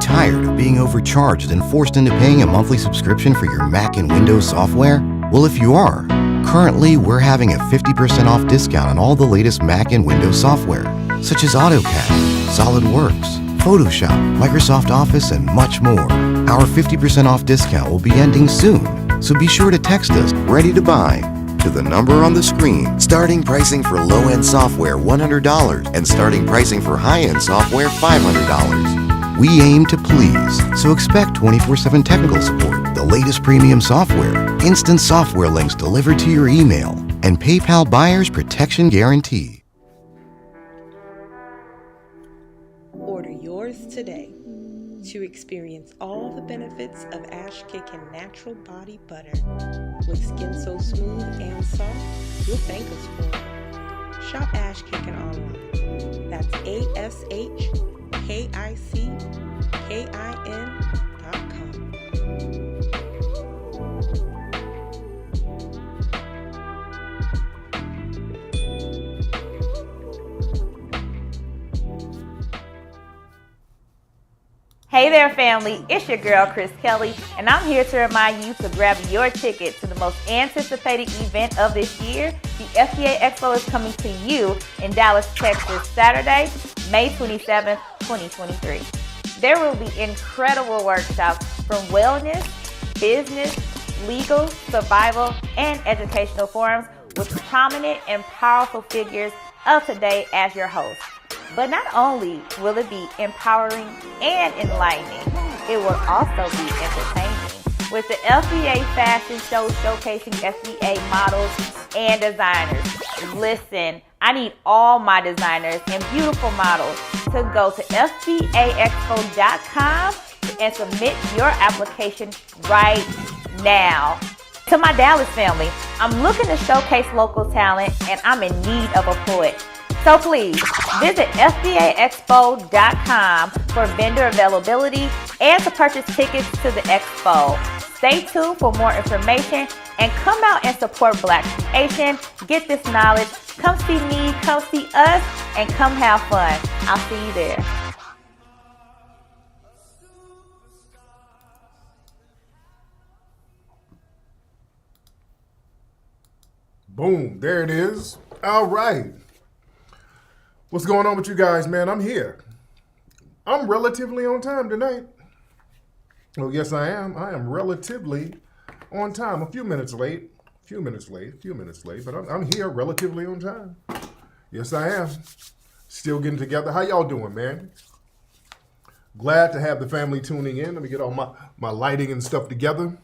tired of being overcharged and forced into paying a monthly subscription for your Mac and Windows software? Well, if you are, currently we're having a 50% off discount on all the latest Mac and Windows software, such as AutoCAD, SolidWorks, Photoshop, Microsoft Office, and much more. Our 50% off discount will be ending soon, so be sure to text us ready to buy to the number on the screen. Starting pricing for low-end software $100 and starting pricing for high-end software $500. We aim to please, so expect 24/7 technical support, the latest premium software, instant software links delivered to your email, and PayPal buyer's protection guarantee. Order yours today to experience all the benefits of Ash Kickin' Natural Body Butter with skin so smooth and soft, you'll thank us for it. Shop Ash Kickin' online. That's ASHKICKIN.com. Hey there, family. It's your girl, Chris Kelly, and I'm here to remind you to grab your ticket to the most anticipated event of this year. The FBA Expo is coming to you in Dallas, Texas, Saturday, May 27th, 2023. There will be incredible workshops from wellness, business, legal, survival, and educational forums with prominent and powerful figures of today as your host. But not only will it be empowering and enlightening, it will also be entertaining with the FBA Fashion Show showcasing FBA models and designers. Listen, I need all my designers and beautiful models to go to FBAExpo.com and submit your application right now. To my Dallas family, I'm looking to showcase local talent and I'm in need of a poet. So please visit FBAExpo.com for vendor availability and to purchase tickets to the expo. Stay tuned for more information and come out and support Black creation. Get this knowledge. Come see me, come see us, and come have fun. I'll see you there. Boom, there it is. All right. What's going on with you guys, man? I'm here. I'm relatively on time tonight. Oh, yes, I am. I am relatively on time. A few minutes late, but I'm here relatively on time. Yes, I am. Still getting together. How y'all doing, man? Glad to have the family tuning in. Let me get all my lighting and stuff together.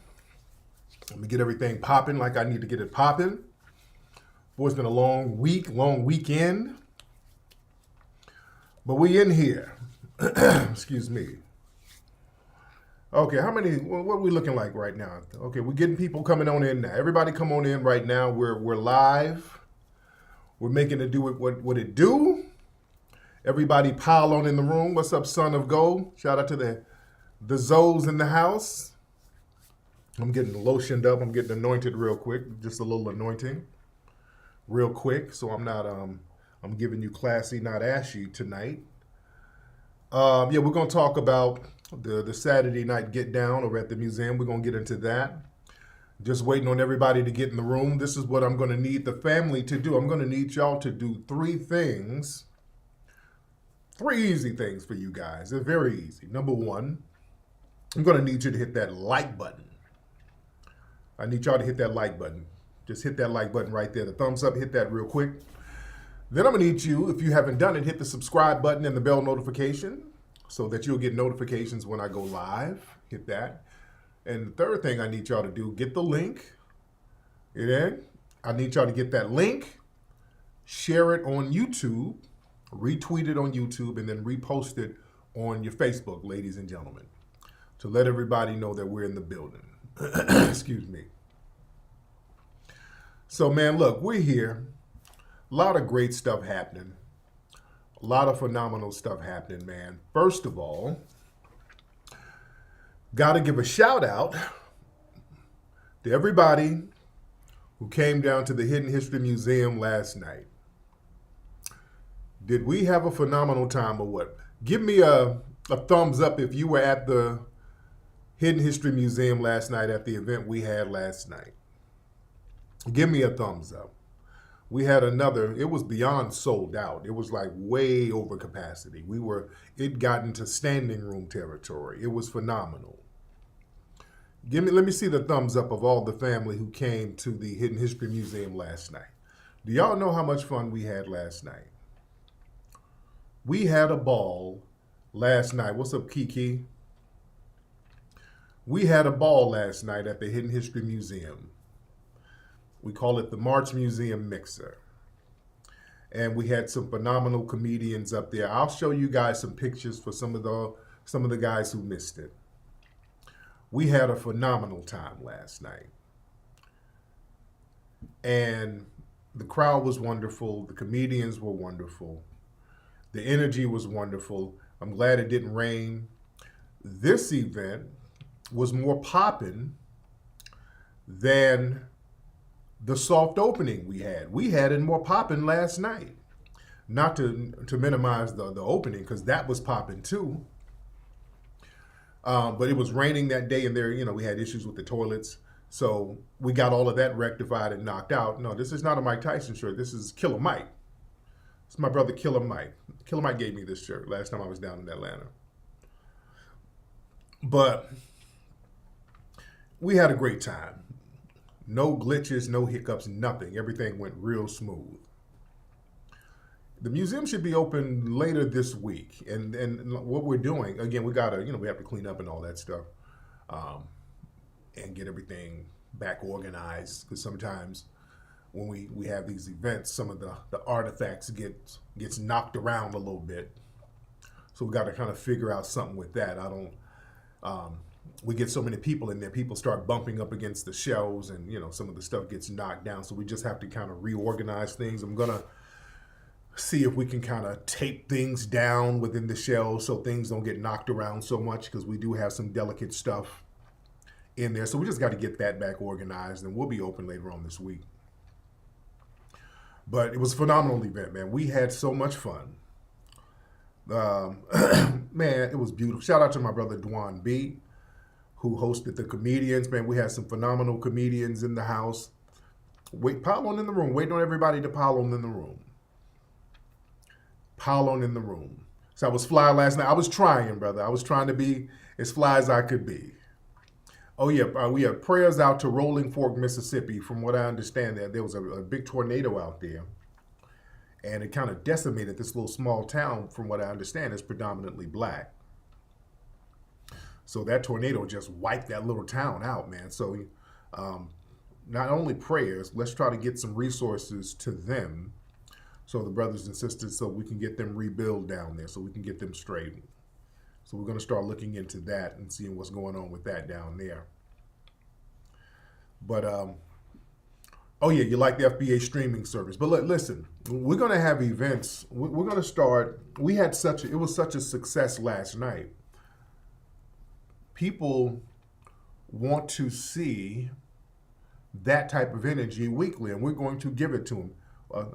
Let me get everything popping like I need to get it popping. Boy, it's been a long week, long weekend. But we in here. Excuse me. Okay, what are we looking like right now? Okay, we're getting people coming on in now. Everybody come on in right now. We're live. We're making it do what it do. Everybody pile on in the room. What's up, Son of Gold? Shout out to the Zoes in the house. I'm getting lotioned up. I'm getting anointed real quick. Just a little anointing real quick. So I'm not, I'm giving you classy, not ashy tonight. We're going to talk about the Saturday night get down over at the museum. We're going to get into that. Just waiting on everybody to get in the room. This is what I'm going to need the family to do. I'm going to need y'all to do three things. Three easy things for you guys. They're very easy. Number one, I'm going to need you to hit that like button. I need y'all to hit that like button. Just hit that like button right there. The thumbs up, hit that real quick. Then I'm going to need you, if you haven't done it, hit the subscribe button and the bell notification so that you'll get notifications when I go live. Hit that. And the third thing I need y'all to do, get the link. I need y'all to get that link, share it on YouTube, retweet it on YouTube, and then repost it on your Facebook, ladies and gentlemen, to let everybody know that we're in the building. Excuse me. So, man, look, we're here. A lot of great stuff happening. A lot of phenomenal stuff happening, man. First of all, got to give a shout out to everybody who came down to the Hidden History Museum last night. Did we have a phenomenal time or what? Give me a thumbs up if you were at the Hidden History Museum last night at the event we had last night. Give me a thumbs up. We had another, it was beyond sold out. It was like way over capacity. It got into standing room territory. It was phenomenal. Let me see the thumbs up of all the family who came to the Hidden History Museum last night. Do y'all know how much fun we had last night? We had a ball last night. What's up, Kiki? We had a ball last night at the Hidden History Museum. We call it the March Museum Mixer. And we had some phenomenal comedians up there. I'll show you guys some pictures for some of the guys who missed it. We had a phenomenal time last night. And the crowd was wonderful. The comedians were wonderful. The energy was wonderful. I'm glad it didn't rain. This event was more popping than the soft opening we had. We had it more popping last night. Not to minimize the opening, because that was popping too. But it was raining that day, and we had issues with the toilets. So we got all of that rectified and knocked out. No, this is not a Mike Tyson shirt. This is Killer Mike. It's my brother Killer Mike. Killer Mike gave me this shirt last time I was down in Atlanta. But we had a great time. No glitches, no hiccups, nothing. Everything went real smooth. The museum should be open later this week. And what we're doing, again, we have to clean up and all that stuff. And get everything back organized. Because sometimes when we have these events, some of the artifacts gets knocked around a little bit. So we got to kind of figure out something with that. We get so many people in there, people start bumping up against the shelves, and some of the stuff gets knocked down. So we just have to kind of reorganize things. I'm gonna see if we can kind of tape things down within the shelves so things don't get knocked around so much, because we do have some delicate stuff in there. So we just got to get that back organized, and we'll be open later on this week. But it was a phenomenal event, man. We had so much fun. Man, it was beautiful. Shout out to my brother Dwan B, who hosted the comedians. Man, we had some phenomenal comedians in the house. Pile on in the room. Waiting on everybody to pile on in the room. Pile on in the room. So I was fly last night. I was trying, brother. I was trying to be as fly as I could be. Oh, yeah. We have prayers out to Rolling Fork, Mississippi. From what I understand, there was a big tornado out there. And it kind of decimated this little small town. From what I understand, it's predominantly black. So that tornado just wiped that little town out, man. So not only prayers, let's try to get some resources to them. So the brothers and sisters, so we can get them rebuild down there, so we can get them straight. So we're going to start looking into that and seeing what's going on with that down there. But, oh yeah, you like the FBA streaming service. But listen, we're going to have events. We're going to start. It was such a success last night. People want to see that type of energy weekly, and we're going to give it to them.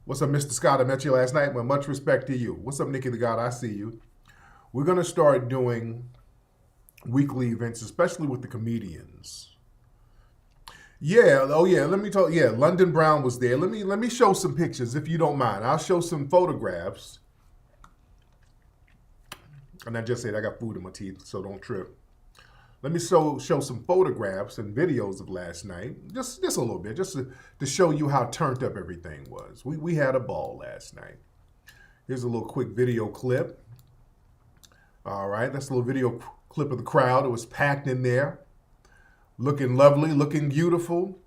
What's up, Mr. Scott? I met you last night. Well, much respect to you. What's up, Nikki the God? I see you. We're going to start doing weekly events, especially with the comedians. Yeah, oh yeah, let me talk. Yeah, London Brown was there. Let me show some pictures, if you don't mind. I'll show some photographs. And I just said I got food in my teeth, so don't trip. Let me show some photographs and videos of last night, just a little bit, just to show you how turned up everything was. We had a ball last night. Here's a little quick video clip. All right, that's a little video clip of the crowd. It was packed in there, looking lovely, looking beautiful.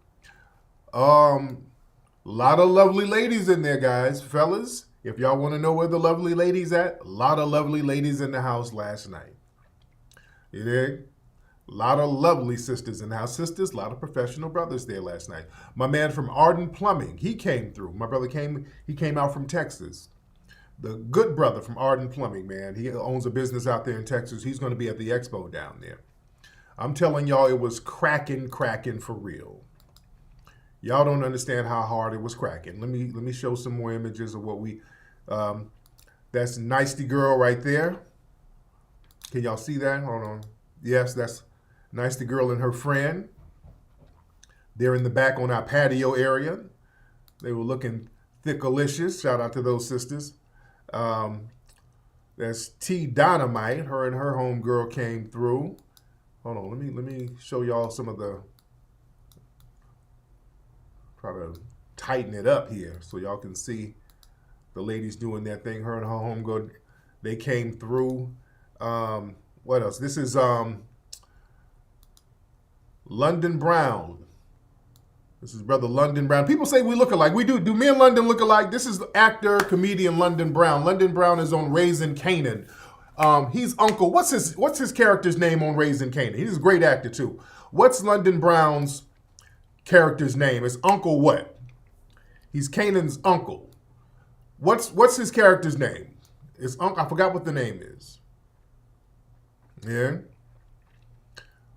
A lot of lovely ladies in there, guys, fellas. If y'all want to know where the lovely ladies at, a lot of lovely ladies in the house last night. You dig? A lot of lovely sisters in the house. Sisters, a lot of professional brothers there last night. My man from Arden Plumbing, he came through. My brother came out from Texas. The good brother from Arden Plumbing, man. He owns a business out there in Texas. He's going to be at the expo down there. I'm telling y'all, it was cracking for real. Y'all don't understand how hard it was cracking. Let me show some more images of what That's Nicety Girl right there. Can y'all see that? Hold on. Yes, that's Nicety Girl and her friend. They're in the back on our patio area. They were looking thickalicious. Shout out to those sisters. That's T Dynamite. Her and her homegirl came through. Hold on, let me show y'all some of the. Try to tighten it up here so y'all can see the ladies doing their thing. Her and her homegirl, they came through. What else? This is London Brown. This is brother London Brown. People say we look alike. We do. Do me and London look alike? This is actor, comedian London Brown. London Brown is on Raising Canaan. He's Uncle. What's his character's name on Raising Canaan? He's a great actor too. What's London Brown's character's name? It's Uncle what? He's Canaan's uncle. What's his character's name? It's Uncle. I forgot what the name is. Yeah.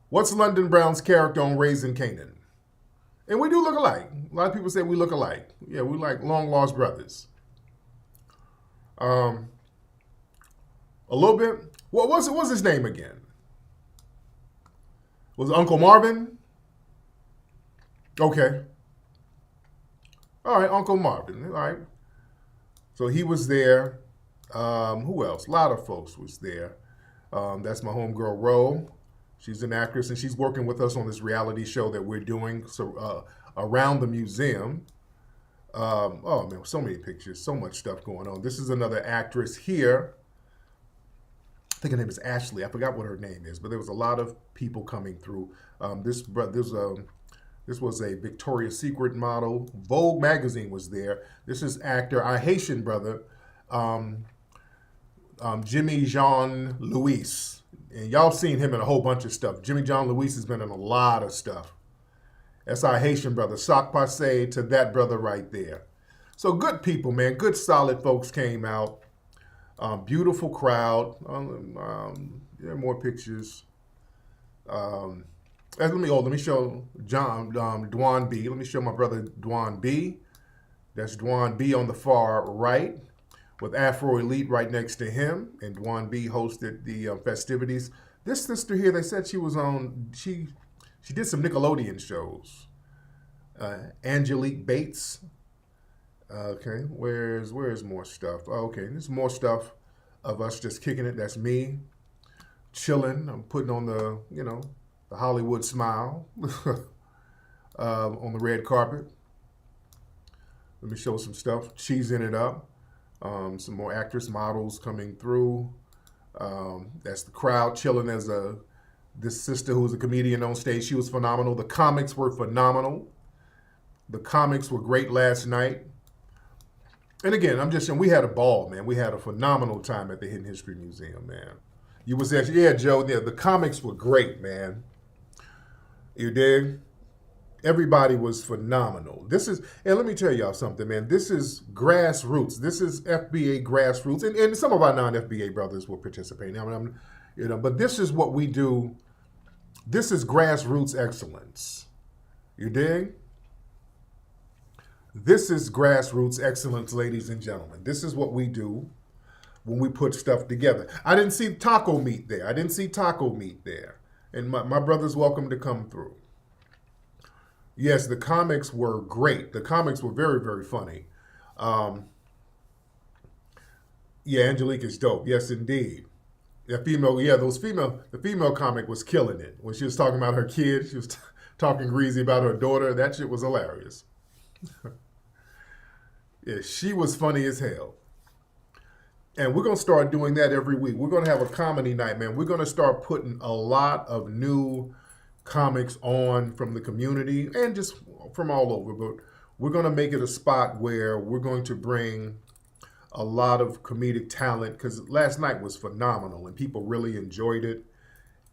What's London Brown's character on Raising Canaan? And we do look alike. A lot of people say we look alike. Yeah, we like long lost brothers. A little bit. What's his name again? Was it Uncle Marvin? Okay. All right, Uncle Marvin. All right. So he was there. Who else? A lot of folks was there. That's my homegirl, Ro. She's an actress, and she's working with us on this reality show that we're doing around the museum. Oh, man, so many pictures, so much stuff going on. This is another actress here. I think her name is Ashley. I forgot what her name is, but there was a lot of people coming through. This was a Victoria's Secret model. Vogue magazine was there. This is actor, our Haitian brother, Jimmy Jean Louis. And y'all seen him in a whole bunch of stuff. Jimmy John Louis has been in a lot of stuff. That's our Haitian brother. Sac passe to that brother right there. So good people, man. Good solid folks came out. Beautiful crowd. Yeah, more pictures. Let me show John Dwan B. Let me show my brother Dwan B. That's Dwan B on the far right, with Afro Elite right next to him, and Dwan B hosted the festivities. This sister here, they said she was on. She did some Nickelodeon shows. Angelique Bates. Okay, where's more stuff? Oh, okay, there's more stuff of us just kicking it. That's me, chilling. I'm putting on the Hollywood smile on the red carpet. Let me show some stuff. Cheesing it up. Some more actress models coming through. That's the crowd chilling as this sister who was a comedian on stage. She was phenomenal. The comics were phenomenal. The comics were great last night. And again, I'm just saying, we had a ball, man. We had a phenomenal time at the Hidden History Museum, man. You was there, yeah, Joe. Yeah, the comics were great, man. You dig? Everybody was phenomenal. And let me tell y'all something, man. This is grassroots. This is FBA grassroots, and some of our non-FBA brothers will participate. But this is what we do. This is grassroots excellence. You dig? This is grassroots excellence, ladies and gentlemen. This is what we do when we put stuff together. I didn't see taco meat there. And my brother's welcome to come through. Yes, the comics were great. The comics were very, very funny. Yeah, Angelique is dope. Yes, indeed. The female comic was killing it. When she was talking about her kid, she was talking greasy about her daughter. That shit was hilarious. Yeah, she was funny as hell. And we're going to start doing that every week. We're going to have a comedy night, man. We're going to start putting a lot of new comics on from the community and just from all over. But we're going to make it a spot where we're going to bring a lot of comedic talent, because last night was phenomenal and people really enjoyed it.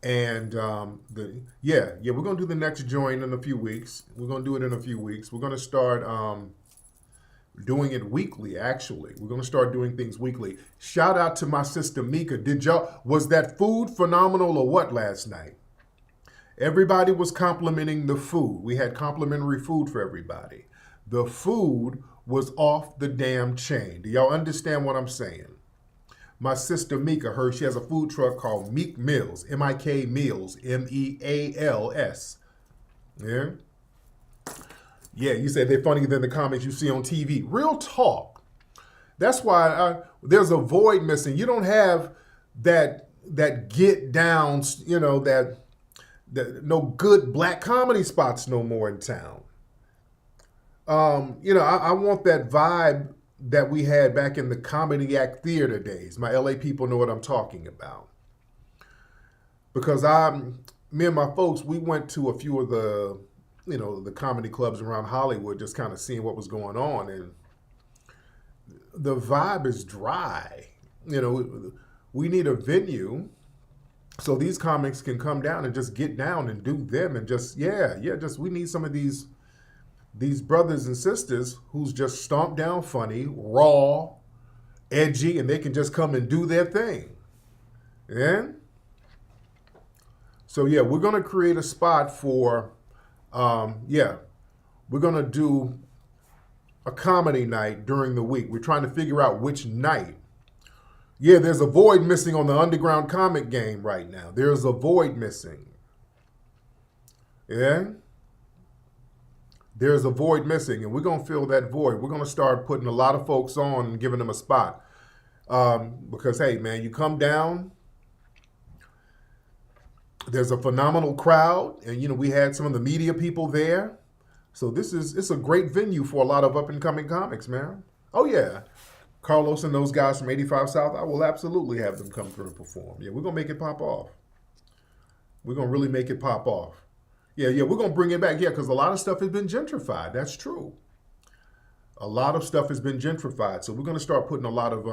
And we're going to do the next joint in a few weeks. We're going to do it in a few weeks. We're going to start doing it weekly, actually. We're going to start doing things weekly. Shout out to my sister Mika. Was that food phenomenal or what last night? Everybody was complimenting the food. We had complimentary food for everybody. The food was off the damn chain. Do y'all understand what I'm saying? My sister Mika, she has a food truck called Meek Mills, M-I-K Meals, M-E-A-L-S. Yeah? Yeah, you said they're funnier than the comics you see on TV. Real talk. That's why there's a void missing. You don't have that get down, that no good black comedy spots no more in town. I want that vibe that we had back in the Comedy Act Theater days. My LA people know what I'm talking about. Because me and my folks, we went to a few of the comedy clubs around Hollywood, just kind of seeing what was going on, and the vibe is dry. We need a venue so these comics can come down and just get down and do them, and just we need some of these brothers and sisters who's just stomped down funny, raw, edgy, and they can just come and do their thing. Yeah? So we're gonna create a spot for we're going to do a comedy night during the week. We're trying to figure out which night. Yeah, there's a void missing on the underground comic game right now. There's a void missing. Yeah? There's a void missing, and we're going to fill that void. We're going to start putting a lot of folks on and giving them a spot. Because, hey, man, you come down, there's a phenomenal crowd, and we had some of the media people there. So it's a great venue for a lot of up and coming comics, man. Oh yeah, Carlos and those guys from 85 South, I will absolutely have them come through and perform. Yeah, we're gonna make it pop off. We're gonna really make it pop off. Yeah, we're gonna bring it back. Yeah, because a lot of stuff has been gentrified. That's true. A lot of stuff has been gentrified. So we're gonna start putting a lot of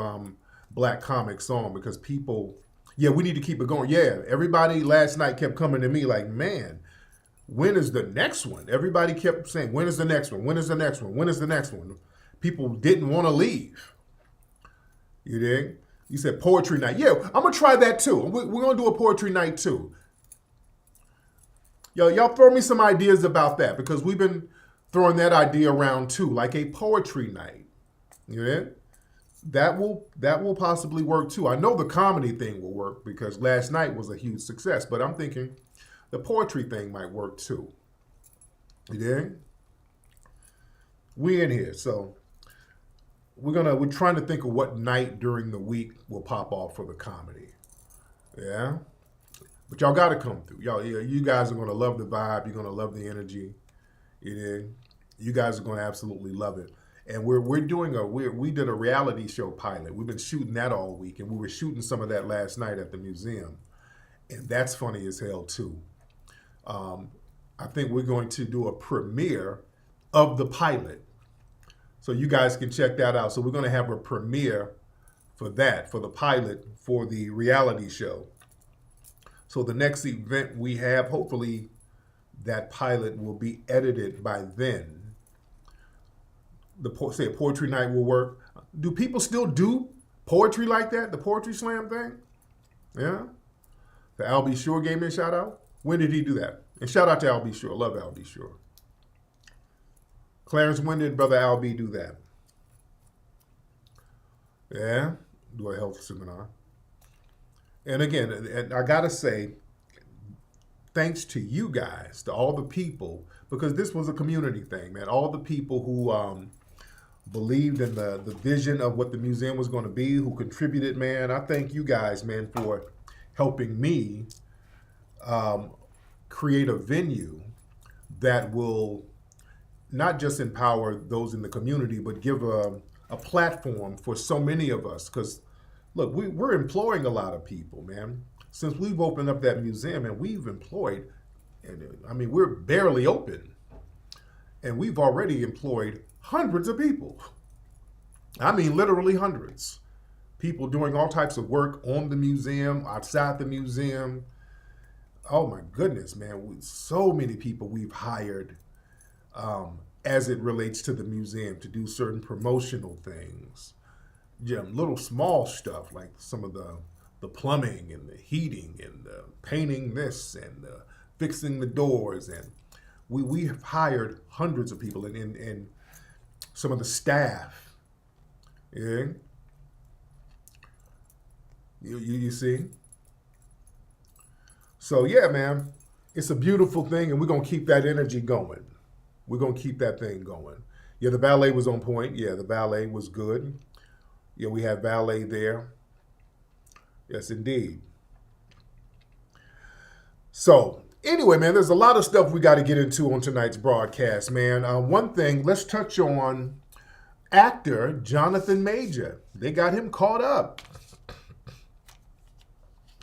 black comics on, because people. Yeah, we need to keep it going. Yeah, everybody last night kept coming to me like, man, when is the next one? Everybody kept saying, when is the next one? When is the next one? When is the next one? People didn't want to leave. You dig? You said poetry night. Yeah, I'm going to try that too. We're going to do a poetry night too. Y'all throw me some ideas about that, because we've been throwing that idea around too, like a poetry night. You dig? That will possibly work too. I know the comedy thing will work because last night was a huge success, but I'm thinking the poetry thing might work too. You dig? We in here, so we're trying to think of what night during the week will pop off for the comedy. Yeah, but y'all got to come through. You guys are gonna love the vibe. You're gonna love the energy. You dig? You guys are gonna absolutely love it. And we did a reality show pilot. We've been shooting that all week, and we were shooting some of that last night at the museum, and that's funny as hell too. I think we're going to do a premiere of the pilot, so you guys can check that out. So we're going to have a premiere for that, for the pilot, for the reality show. So the next event we have, hopefully that pilot will be edited by then. Say a poetry night will work. Do people still do poetry like that? The poetry slam thing? Yeah? The Al B. Sure gave me a shout out. When did he do that? And shout out to Al B. Sure. Love Al B. Sure. Clarence, when did Brother Al B. do that? Yeah? Do a health seminar. And again, I gotta say, thanks to you guys, to all the people, because this was a community thing, man. All the people who believed in the vision of what the museum was going to be, who contributed, man. I thank you guys, man, for helping me create a venue that will not just empower those in the community, but give a platform for so many of us. Because, look, we're employing a lot of people, man. Since we've opened up that museum, and we've employed, we're barely open, and we've already employed hundreds of people. Literally hundreds. People doing all types of work on the museum, outside the museum. Oh my goodness, man. So many people we've hired as it relates to the museum to do certain promotional things. Little small stuff like some of the plumbing and the heating and the painting this and fixing the doors. And we have hired hundreds of people and some of the staff. Yeah. You see? So yeah, man, it's a beautiful thing, and we're gonna keep that energy going. We're gonna keep that thing going. Yeah, the ballet was on point. Yeah, the ballet was good. Yeah, we had ballet there. Yes, indeed. So anyway, man, there's a lot of stuff we got to get into on tonight's broadcast, man. One thing, let's touch on actor Jonathan Major. They got him caught up.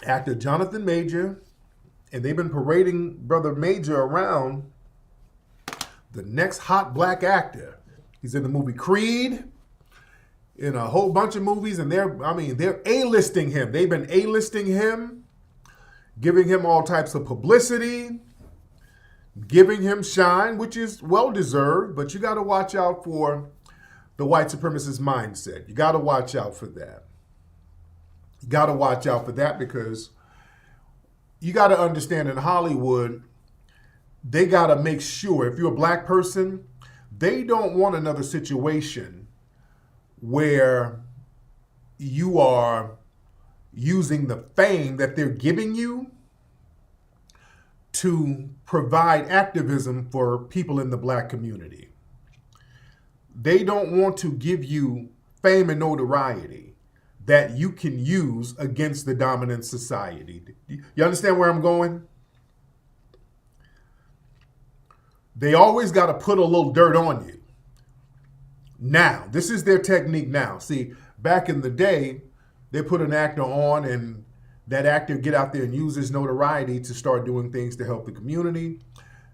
Actor Jonathan Major, and they've been parading Brother Major around the next hot black actor. He's in the movie Creed, in a whole bunch of movies, and they're A-listing him. They've been A-listing him, giving him all types of publicity, giving him shine, which is well-deserved, but you got to watch out for the white supremacist mindset. You got to watch out for that. You got to watch out for that, because you got to understand, in Hollywood, they got to make sure, if you're a black person, they don't want another situation where you are using the fame that they're giving you to provide activism for people in the black community. They don't want to give you fame and notoriety that you can use against the dominant society. You understand where I'm going? They always got to put a little dirt on you. Now, this is their technique now. See, back in the day, they put an actor on, and that actor get out there and use his notoriety to start doing things to help the community.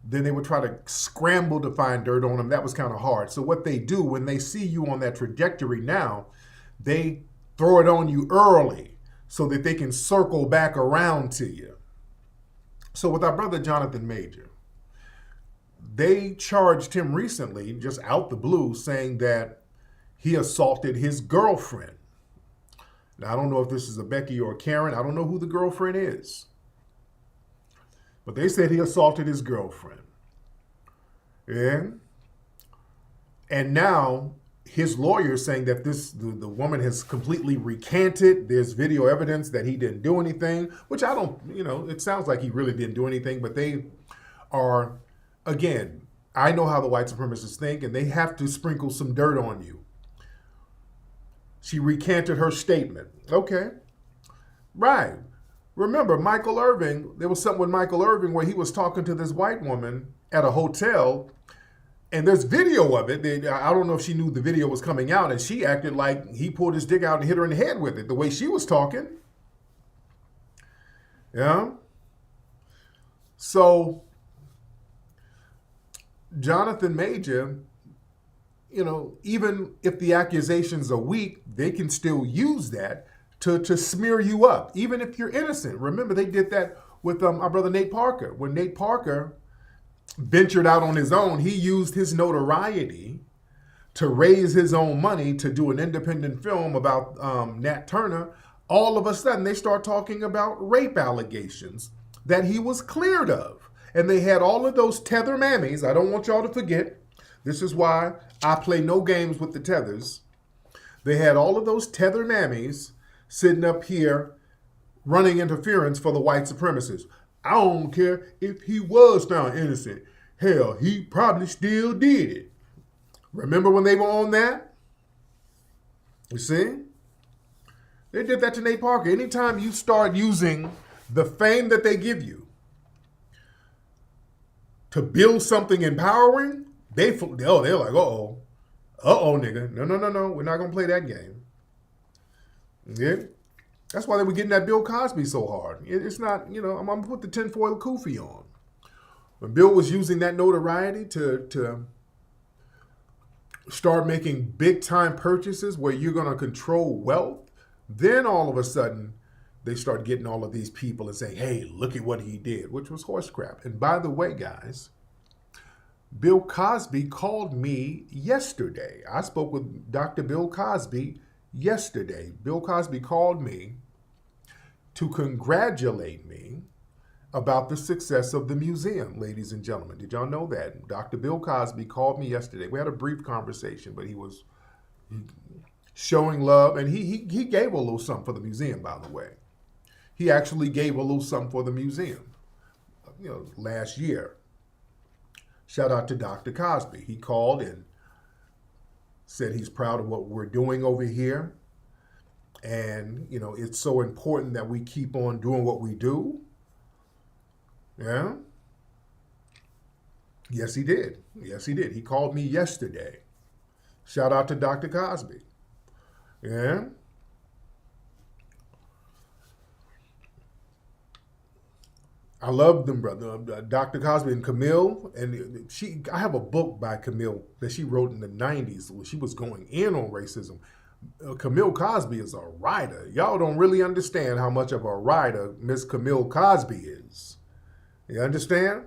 Then they would try to scramble to find dirt on him. That was kind of hard. So what they do when they see you on that trajectory now, they throw it on you early so that they can circle back around to you. So with our brother Jonathan Major, they charged him recently, just out the blue, saying that he assaulted his girlfriend. Now, I don't know if this is a Becky or a Karen. I don't know who the girlfriend is. But they said he assaulted his girlfriend. Yeah. And now his lawyer is saying that the woman has completely recanted. There's video evidence that he didn't do anything, which I don't, it sounds like he really didn't do anything, but they are, again, I know how the white supremacists think, and they have to sprinkle some dirt on you. She recanted her statement. Okay. Right. Remember, Michael Irving, there was something with Michael Irving where he was talking to this white woman at a hotel, and there's video of it. I don't know if she knew the video was coming out, and she acted like he pulled his dick out and hit her in the head with it, the way she was talking. Yeah. So, Jonathan Major, even if the accusations are weak, they can still use that to smear you up, even if you're innocent. Remember, they did that with our brother Nate Parker. When Nate Parker ventured out on his own, he used his notoriety to raise his own money to do an independent film about Nat Turner. All of a sudden, they start talking about rape allegations that he was cleared of. And they had all of those tether mammies. I don't want y'all to forget. This is why I play no games with the tethers. They had all of those tether mammies sitting up here running interference for the white supremacists. I don't care if he was found innocent. Hell, he probably still did it. Remember when they were on that? You see? They did that to Nate Parker. Anytime you start using the fame that they give you to build something empowering, they're like, uh-oh, nigga. No. We're not going to play that game. Yeah. That's why they were getting that Bill Cosby so hard. It's not, I'm going to put the tinfoil kufi on. When Bill was using that notoriety to start making big-time purchases where you're going to control wealth, then all of a sudden, they start getting all of these people and saying, hey, look at what he did, which was horse crap. And by the way, guys, Bill Cosby called me yesterday. I spoke with Dr. Bill Cosby yesterday. Bill Cosby called me to congratulate me about the success of the museum, ladies and gentlemen. Did y'all know that? Dr. Bill Cosby called me yesterday. We had a brief conversation, but showing love. And he gave a little something for the museum, by the way. He actually gave a little something for the museum, last year. Shout out to Dr. Cosby. He called and said he's proud of what we're doing over here. And, it's so important that we keep on doing what we do. Yeah. Yes, he did. Yes, he did. He called me yesterday. Shout out to Dr. Cosby. Yeah. I love them, brother. Dr. Cosby and Camille, and I have a book by Camille that she wrote in the 90s where she was going in on racism. Camille Cosby is a writer. Y'all don't really understand how much of a writer Miss Camille Cosby is. You understand?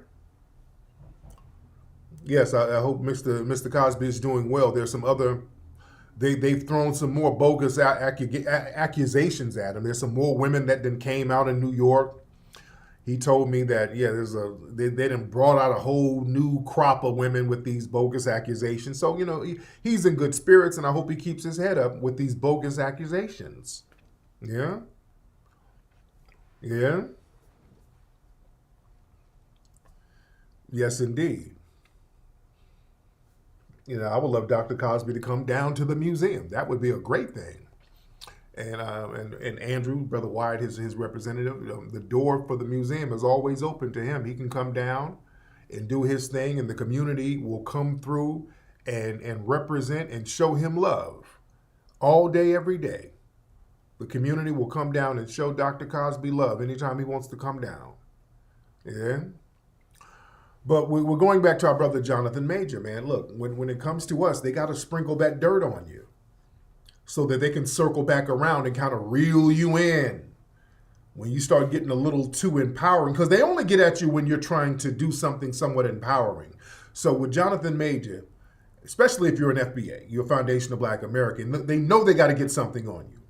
Yes, I hope Mr. Cosby is doing well. There's some other, they've thrown some more bogus accusations at him. There's some more women that then came out in New York. He told me that, they done brought out a whole new crop of women with these bogus accusations. So, he's in good spirits, and I hope he keeps his head up with these bogus accusations. Yeah? Yeah? Yes, indeed. I would love Dr. Cosby to come down to the museum. That would be a great thing. And Andrew, Brother Wyatt, his representative, the door for the museum is always open to him. He can come down and do his thing, and the community will come through and represent and show him love all day, every day. The community will come down and show Dr. Cosby love anytime he wants to come down. Yeah? But we're going back to our brother Jonathan Major, man. Look, when it comes to us, they got to sprinkle that dirt on you, so that they can circle back around and kind of reel you in when you start getting a little too empowering, because they only get at you when you're trying to do something somewhat empowering. So with Jonathan Major, especially if you're an FBA, you're a Foundation of Black American, they know they got to get something on you.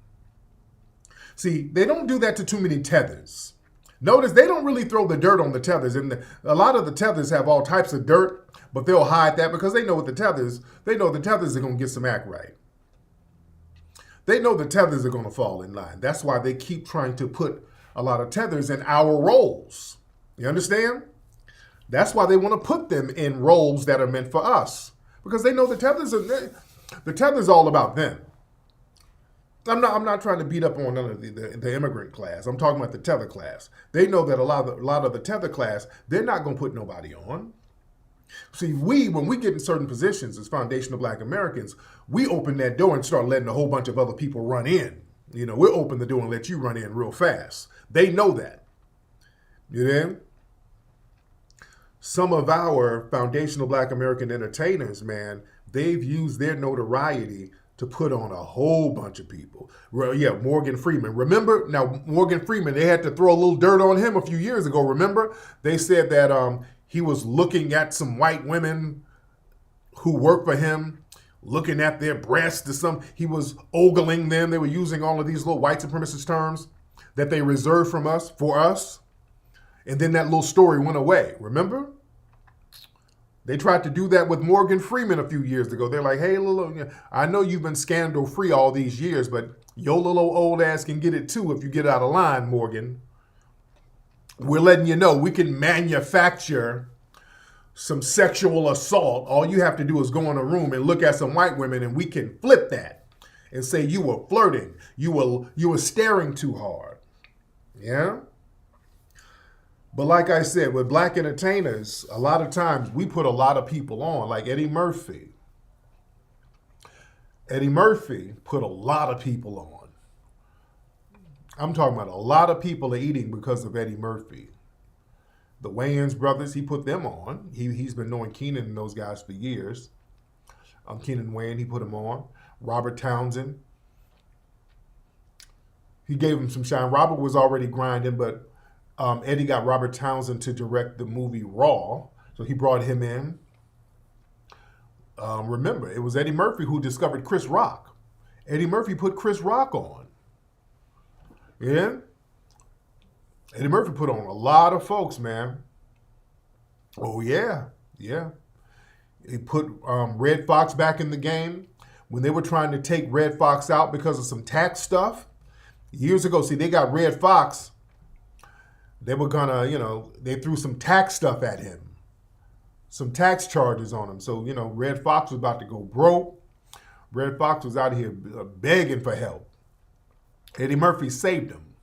See, they don't do that to too many tethers. Notice they don't really throw the dirt on the tethers, and a lot of the tethers have all types of dirt, but they'll hide that because they know the tethers are going to get some act right. They know the tethers are going to fall in line. That's why they keep trying to put a lot of tethers in our roles. You understand? That's why they want to put them in roles that are meant for us, because they know the tethers all about them. I'm not trying to beat up on none of the immigrant class. I'm talking about the tether class. They know that a lot of the tether class, they're not going to put nobody on. See, when we get in certain positions as Foundation of Black Americans, we open that door and start letting a whole bunch of other people run in. We'll open the door and let you run in real fast. They know that. You know? Some of our Foundation of Black American entertainers, man, they've used their notoriety to put on a whole bunch of people. Well, yeah, Morgan Freeman. Remember? Now, Morgan Freeman, they had to throw a little dirt on him a few years ago. Remember? They said that he was looking at some white women who worked for him, looking at their breasts he was ogling them. They were using all of these little white supremacist terms that they reserved for us. And then that little story went away. Remember? They tried to do that with Morgan Freeman a few years ago. They're like, hey, I know you've been scandal-free all these years, but your little old ass can get it too if you get out of line, Morgan. We're letting you know we can manufacture some sexual assault. All you have to do is go in a room and look at some white women, and we can flip that and say you were flirting. You were staring too hard. Yeah? But like I said, with black entertainers, a lot of times we put a lot of people on, like Eddie Murphy. Eddie Murphy put a lot of people on. I'm talking about a lot of people are eating because of Eddie Murphy. The Wayans brothers, he put them on. He's been knowing Keenan and those guys for years. Keenan Wayne, he put him on. Robert Townsend, he gave him some shine. Robert was already grinding, but Eddie got Robert Townsend to direct the movie Raw, so he brought him in. Remember, it was Eddie Murphy who discovered Chris Rock. Eddie Murphy put Chris Rock on. Yeah? Eddie Murphy put on a lot of folks, man. Oh, yeah. Yeah. He put Red Fox back in the game. when they were trying to take Red Fox out because of some tax stuff years ago. See, they got Red Fox. They were gonna, they threw some tax stuff at him, some tax charges on him. So, Red Fox was about to go broke. Red Fox was out here begging for help. Eddie Murphy saved him.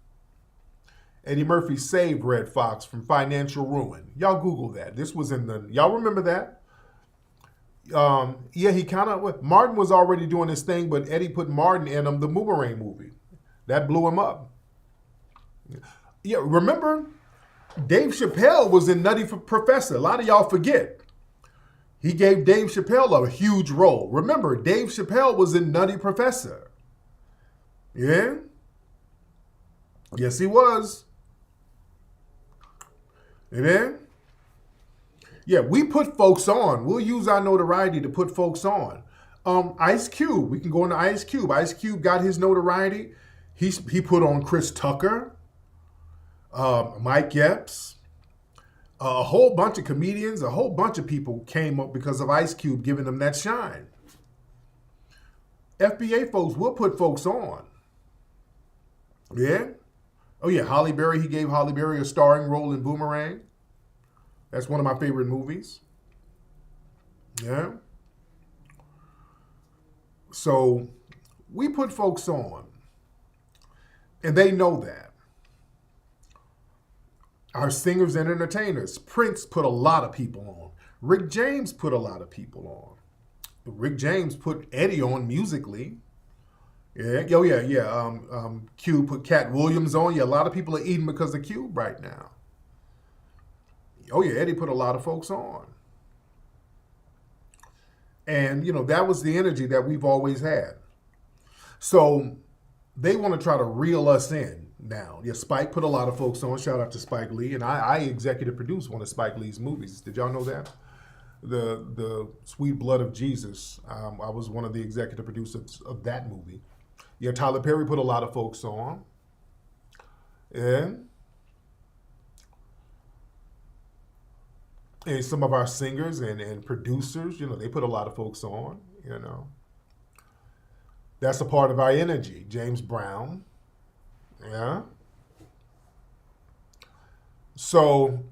Eddie Murphy saved Red Fox from financial ruin. Y'all Google that. This was y'all remember that? He kind of, Martin was already doing his thing, but Eddie put Martin in the Boomerang movie. That blew him up. Yeah, remember? Dave Chappelle was in Nutty Professor. A lot of y'all forget. He gave Dave Chappelle a huge role. Remember, Dave Chappelle was in Nutty Professor. Yeah? Yes, he was. Amen? Yeah, we put folks on. We'll use our notoriety to put folks on. Ice Cube, we can go into Ice Cube. Ice Cube got his notoriety. He put on Chris Tucker, Mike Epps, a whole bunch of comedians, a whole bunch of people came up because of Ice Cube giving them that shine. FBA folks will put folks on. Yeah? Oh yeah, Halle Berry, he gave Halle Berry a starring role in Boomerang. That's one of my favorite movies. Yeah? So we put folks on. And they know that. Our singers and entertainers. Prince put a lot of people on. Rick James put a lot of people on. Rick James put Eddie on musically. Yeah, Cube put Cat Williams on. Yeah, a lot of people are eating because of Cube right now. Oh yeah, Eddie put a lot of folks on. And, that was the energy that we've always had. So they want to try to reel us in now. Yeah, Spike put a lot of folks on. Shout out to Spike Lee. And I executive produced one of Spike Lee's movies. Did y'all know that? The Sweet Blood of Jesus. I was one of the executive producers of that movie. Yeah, Tyler Perry put a lot of folks on. And some of our singers and producers, they put a lot of folks on, That's a part of our energy. James Brown. Yeah. So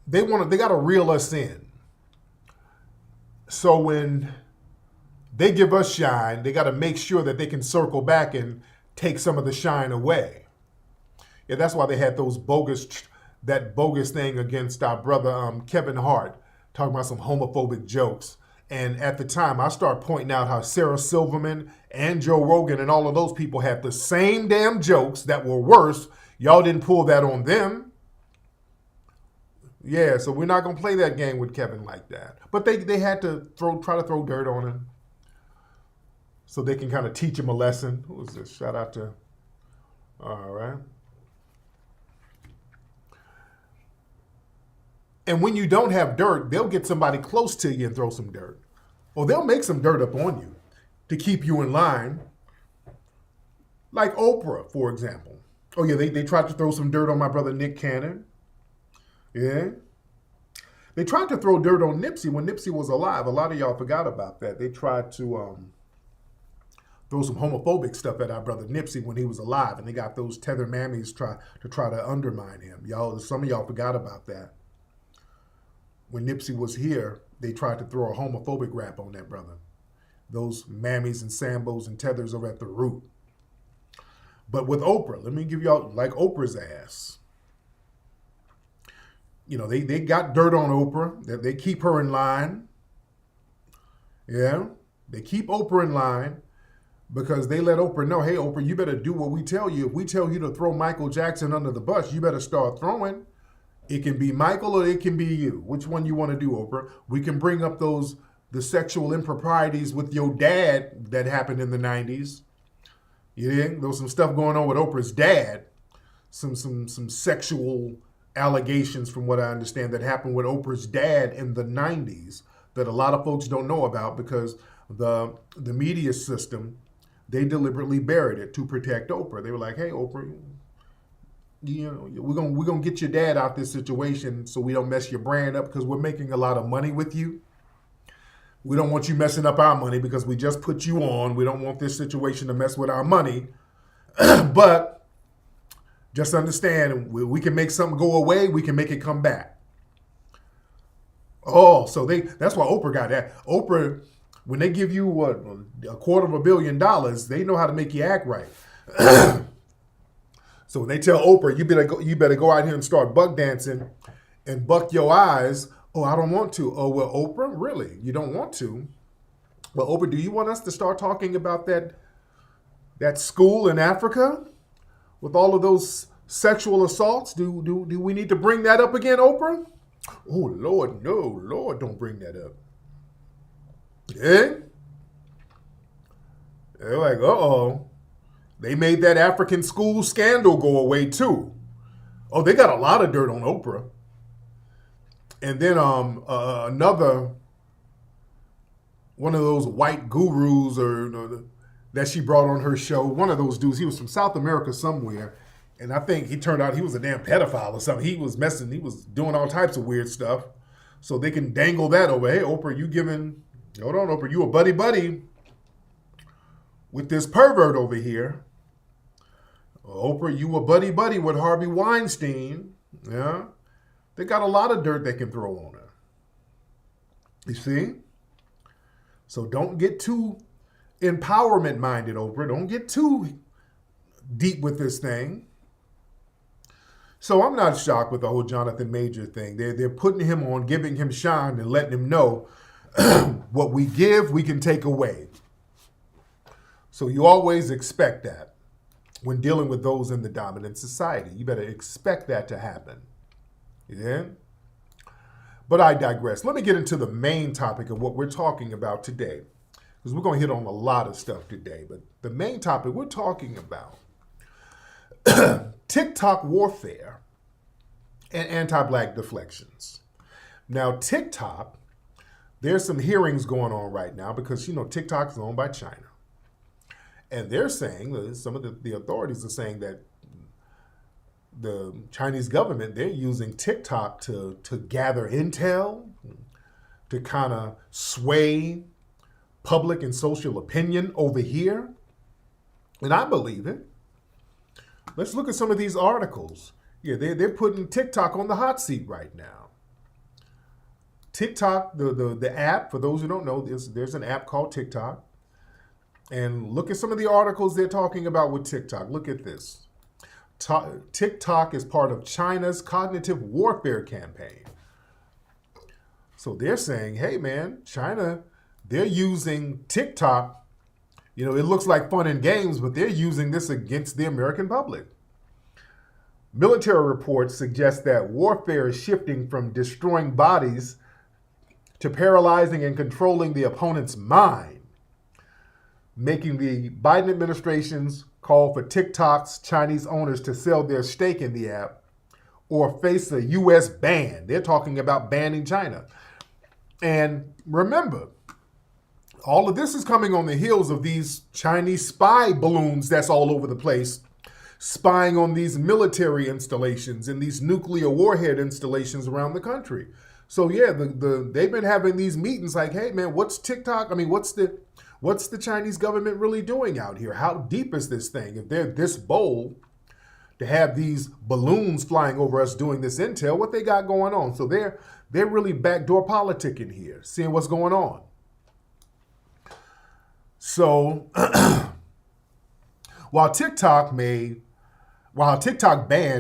they got to reel us in. So when they give us shine, they got to make sure that they can circle back and take some of the shine away. Yeah, that's why they had that bogus thing against our brother Kevin Hart, talking about some homophobic jokes. And at the time, I start pointing out how Sarah Silverman and Joe Rogan and all of those people had the same damn jokes that were worse. Y'all didn't pull that on them. Yeah, so we're not going to play that game with Kevin like that. But they had to try to throw dirt on him so they can kind of teach him a lesson. Who is this? Shout out to... All right. And when you don't have dirt, they'll get somebody close to you and throw some dirt. Or they'll make some dirt up on you to keep you in line. Like Oprah, for example. Oh yeah, they tried to throw some dirt on my brother Nick Cannon. Yeah. They tried to throw dirt on Nipsey when Nipsey was alive. A lot of y'all forgot about that. They tried to throw some homophobic stuff at our brother Nipsey when he was alive. And they got those tether mammies to try to undermine him. Some of y'all forgot about that. When Nipsey was here, they tried to throw a homophobic rap on that brother. Those mammies and sambos and tethers are at the root. But with Oprah, let me give y'all, like Oprah's ass. They got dirt on Oprah. They keep her in line. Yeah, they keep Oprah in line because they let Oprah know, hey, Oprah, you better do what we tell you. If we tell you to throw Michael Jackson under the bus, you better start throwing. It can be Michael or it can be you. Which one you want to do, Oprah? We can bring up the sexual improprieties with your dad that happened in the 90s. You think? There was some stuff going on with Oprah's dad. Some sexual allegations, from what I understand, that happened with Oprah's dad in the 90s that a lot of folks don't know about because the media system, they deliberately buried it to protect Oprah. They were like, hey, Oprah, we're gonna get your dad out this situation so we don't mess your brand up because we're making a lot of money with you. We don't want you messing up our money because we just put you on. We don't want this situation to mess with our money. But just understand, we can make something go away. We can make it come back. Oh, so that's why Oprah got that. Oprah, when they give you what, $250 million, they know how to make you act right. So when they tell Oprah, you better go out here and start buck dancing and buck your eyes. Oh, I don't want to. Oh, well, Oprah, really? You don't want to? Well, Oprah, do you want us to start talking about that school in Africa with all of those sexual assaults? Do we need to bring that up again, Oprah? Oh, Lord, no. Lord, don't bring that up. Eh? They're like, uh-oh. They made that African school scandal go away, too. Oh, they got a lot of dirt on Oprah. And then another one of those white gurus that she brought on her show, one of those dudes, he was from South America somewhere, and I think he turned out he was a damn pedophile or something. He was doing all types of weird stuff. So they can dangle that over. Hey, Oprah, hold on, Oprah, you a buddy with this pervert over here. Oprah, you a buddy with Harvey Weinstein. Yeah. They got a lot of dirt they can throw on her. You see? So don't get too empowerment minded, Oprah. Don't get too deep with this thing. So I'm not shocked with the whole Jonathan Major thing. They're putting him on, giving him shine and letting him know what we give, we can take away. So you always expect that when dealing with those in the dominant society. You better expect that to happen. Yeah? But I digress. Let me get into the main topic of what we're talking about today, because we're going to hit on a lot of stuff today. But the main topic we're talking about, TikTok warfare and anti-black deflections. Now, TikTok, there's some hearings going on right now because, TikTok is owned by China. And they're saying, some of the authorities are saying that the Chinese government, they're using TikTok to gather intel, to kind of sway public and social opinion over here. And I believe it. Let's look at some of these articles. Yeah, they're putting TikTok on the hot seat right now. TikTok, the app, for those who don't know, there's an app called TikTok. And look at some of the articles they're talking about with TikTok. Look at this. TikTok is part of China's cognitive warfare campaign. So they're saying, hey, man, China, they're using TikTok. It looks like fun and games, but they're using this against the American public. Military reports suggest that warfare is shifting from destroying bodies to paralyzing and controlling the opponent's mind, making the Biden administration's call for TikTok's Chinese owners to sell their stake in the app or face a U.S. ban. They're talking about banning China. And remember, all of this is coming on the heels of these Chinese spy balloons that's all over the place, spying on these military installations and these nuclear warhead installations around the country. So yeah, they've been having these meetings like, hey man, what's TikTok? I mean, what's the Chinese government really doing out here? How deep is this thing? If they're this bold to have these balloons flying over us doing this intel, what they got going on? So they're really backdoor politicking here, seeing what's going on. So while TikTok ban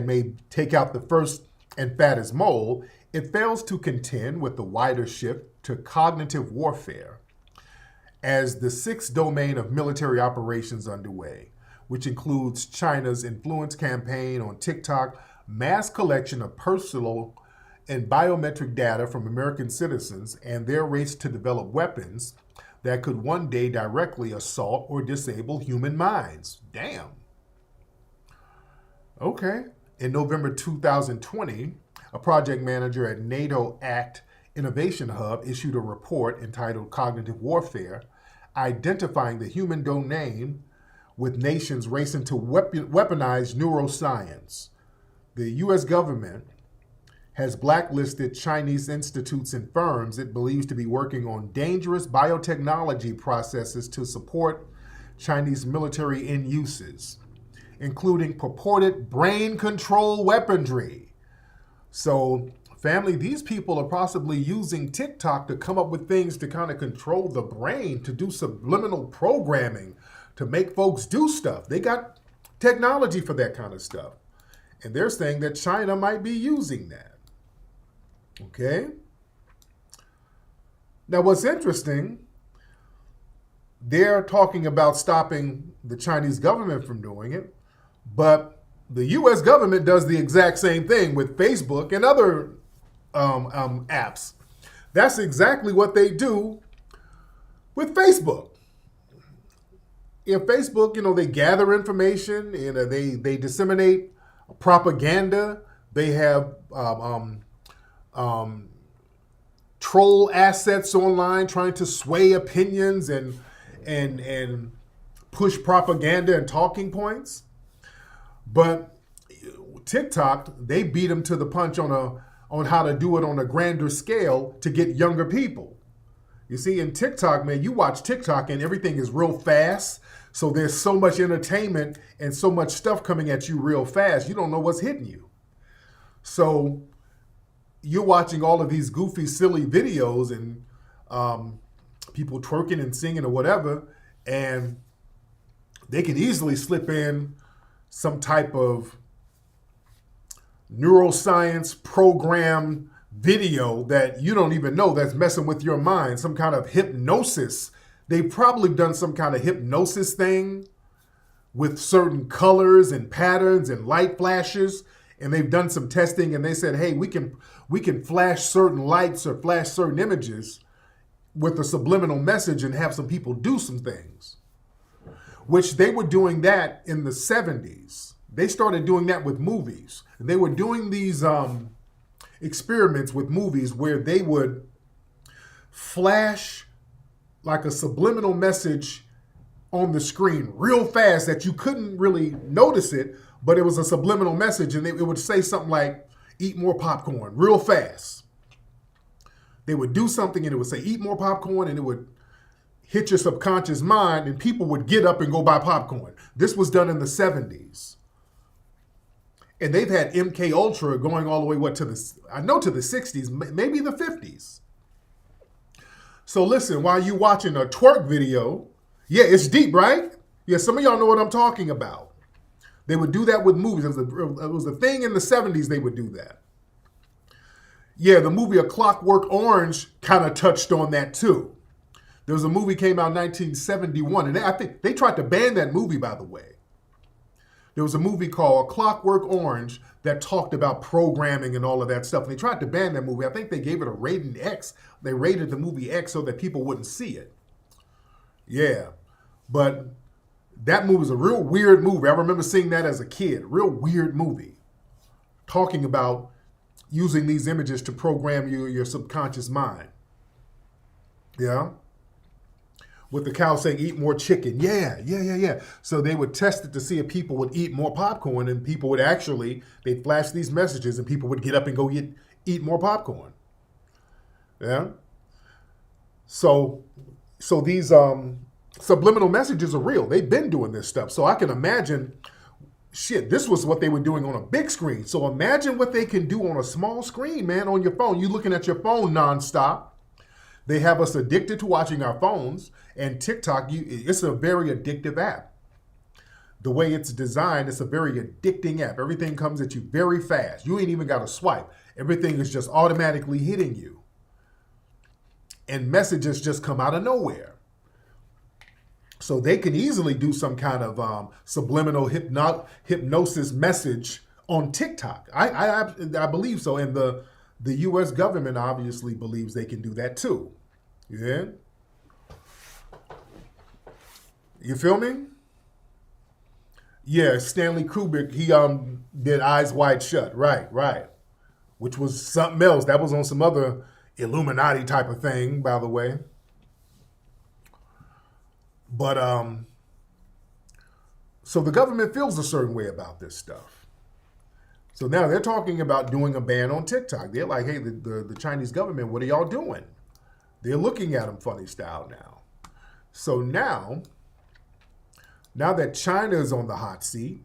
may take out the first and fattest mole, it fails to contend with the wider shift to cognitive warfare as the sixth domain of military operations underway, which includes China's influence campaign on TikTok, mass collection of personal and biometric data from American citizens, and their race to develop weapons that could one day directly assault or disable human minds. Damn. Okay. In November 2020, a project manager at NATO ACT Innovation Hub issued a report entitled Cognitive Warfare, identifying the human domain with nations racing to weaponize neuroscience. The U.S. government has blacklisted Chinese institutes and firms it believes to be working on dangerous biotechnology processes to support Chinese military end uses, including purported brain control weaponry. So, family, these people are possibly using TikTok to come up with things to kind of control the brain, to do subliminal programming, to make folks do stuff. They got technology for that kind of stuff. And they're saying that China might be using that. Okay? Now, what's interesting, they're talking about stopping the Chinese government from doing it, but the U.S. government does the exact same thing with Facebook and other apps. That's exactly what they do with Facebook. In Facebook, they gather information and they disseminate propaganda. They have troll assets online trying to sway opinions and push propaganda and talking points. But TikTok, they beat them to the punch on how to do it on a grander scale to get younger people. You see, in TikTok, man, you watch TikTok and everything is real fast. So there's so much entertainment and so much stuff coming at you real fast, you don't know what's hitting you. So you're watching all of these goofy, silly videos and people twerking and singing or whatever, and they can easily slip in some type of neuroscience program video that you don't even know that's messing with your mind, some kind of hypnosis. They've probably done some kind of hypnosis thing with certain colors and patterns and light flashes, and they've done some testing and they said, hey, we can flash certain lights or flash certain images with a subliminal message and have some people do some things, which they were doing that in the 70s. They started doing that with movies. They were doing these experiments with movies where they would flash like a subliminal message on the screen real fast that you couldn't really notice it, but it was a subliminal message, and it would say something like, eat more popcorn, real fast. They would do something and it would say, eat more popcorn, and it would hit your subconscious mind, and people would get up and go buy popcorn. This was done in the 70s. And they've had MK Ultra going all the way, to the 60s, maybe the 50s. So listen, while you watching a twerk video, yeah, it's deep, right? Yeah, some of y'all know what I'm talking about. They would do that with movies. It was a thing in the 70s they would do that. Yeah, the movie A Clockwork Orange kind of touched on that too. There was a movie came out in 1971, and I think they tried to ban that movie, by the way. There was a movie called A Clockwork Orange that talked about programming and all of that stuff. And they tried to ban that movie. I think they gave it a rating X. They rated the movie X so that people wouldn't see it. Yeah, but that movie was a real weird movie. I remember seeing that as a kid. Real weird movie. Talking about using these images to program your subconscious mind. Yeah. With the cow saying, eat more chicken. Yeah. So they would test it to see if people would eat more popcorn, and people would they'd flash these messages and people would get up and go eat more popcorn. Yeah. So these subliminal messages are real. They've been doing this stuff. So I can imagine, this was what they were doing on a big screen. So imagine what they can do on a small screen, man, on your phone. You looking at your phone nonstop. They have us addicted to watching our phones, and TikTok, it's a very addictive app. The way it's designed, it's a very addicting app. Everything comes at you very fast. You ain't even got to swipe. Everything is just automatically hitting you. And messages just come out of nowhere. So they can easily do some kind of subliminal hypnosis message on TikTok. I believe so. And the U.S. government obviously believes they can do that too. Yeah? You feel me? Yeah, Stanley Kubrick, he did Eyes Wide Shut. Right. Which was something else. That was on some other Illuminati type of thing, by the way. But, so the government feels a certain way about this stuff. So now they're talking about doing a ban on TikTok. They're like, hey, the Chinese government, what are y'all doing? They're looking at them funny style now. So now that China is on the hot seat,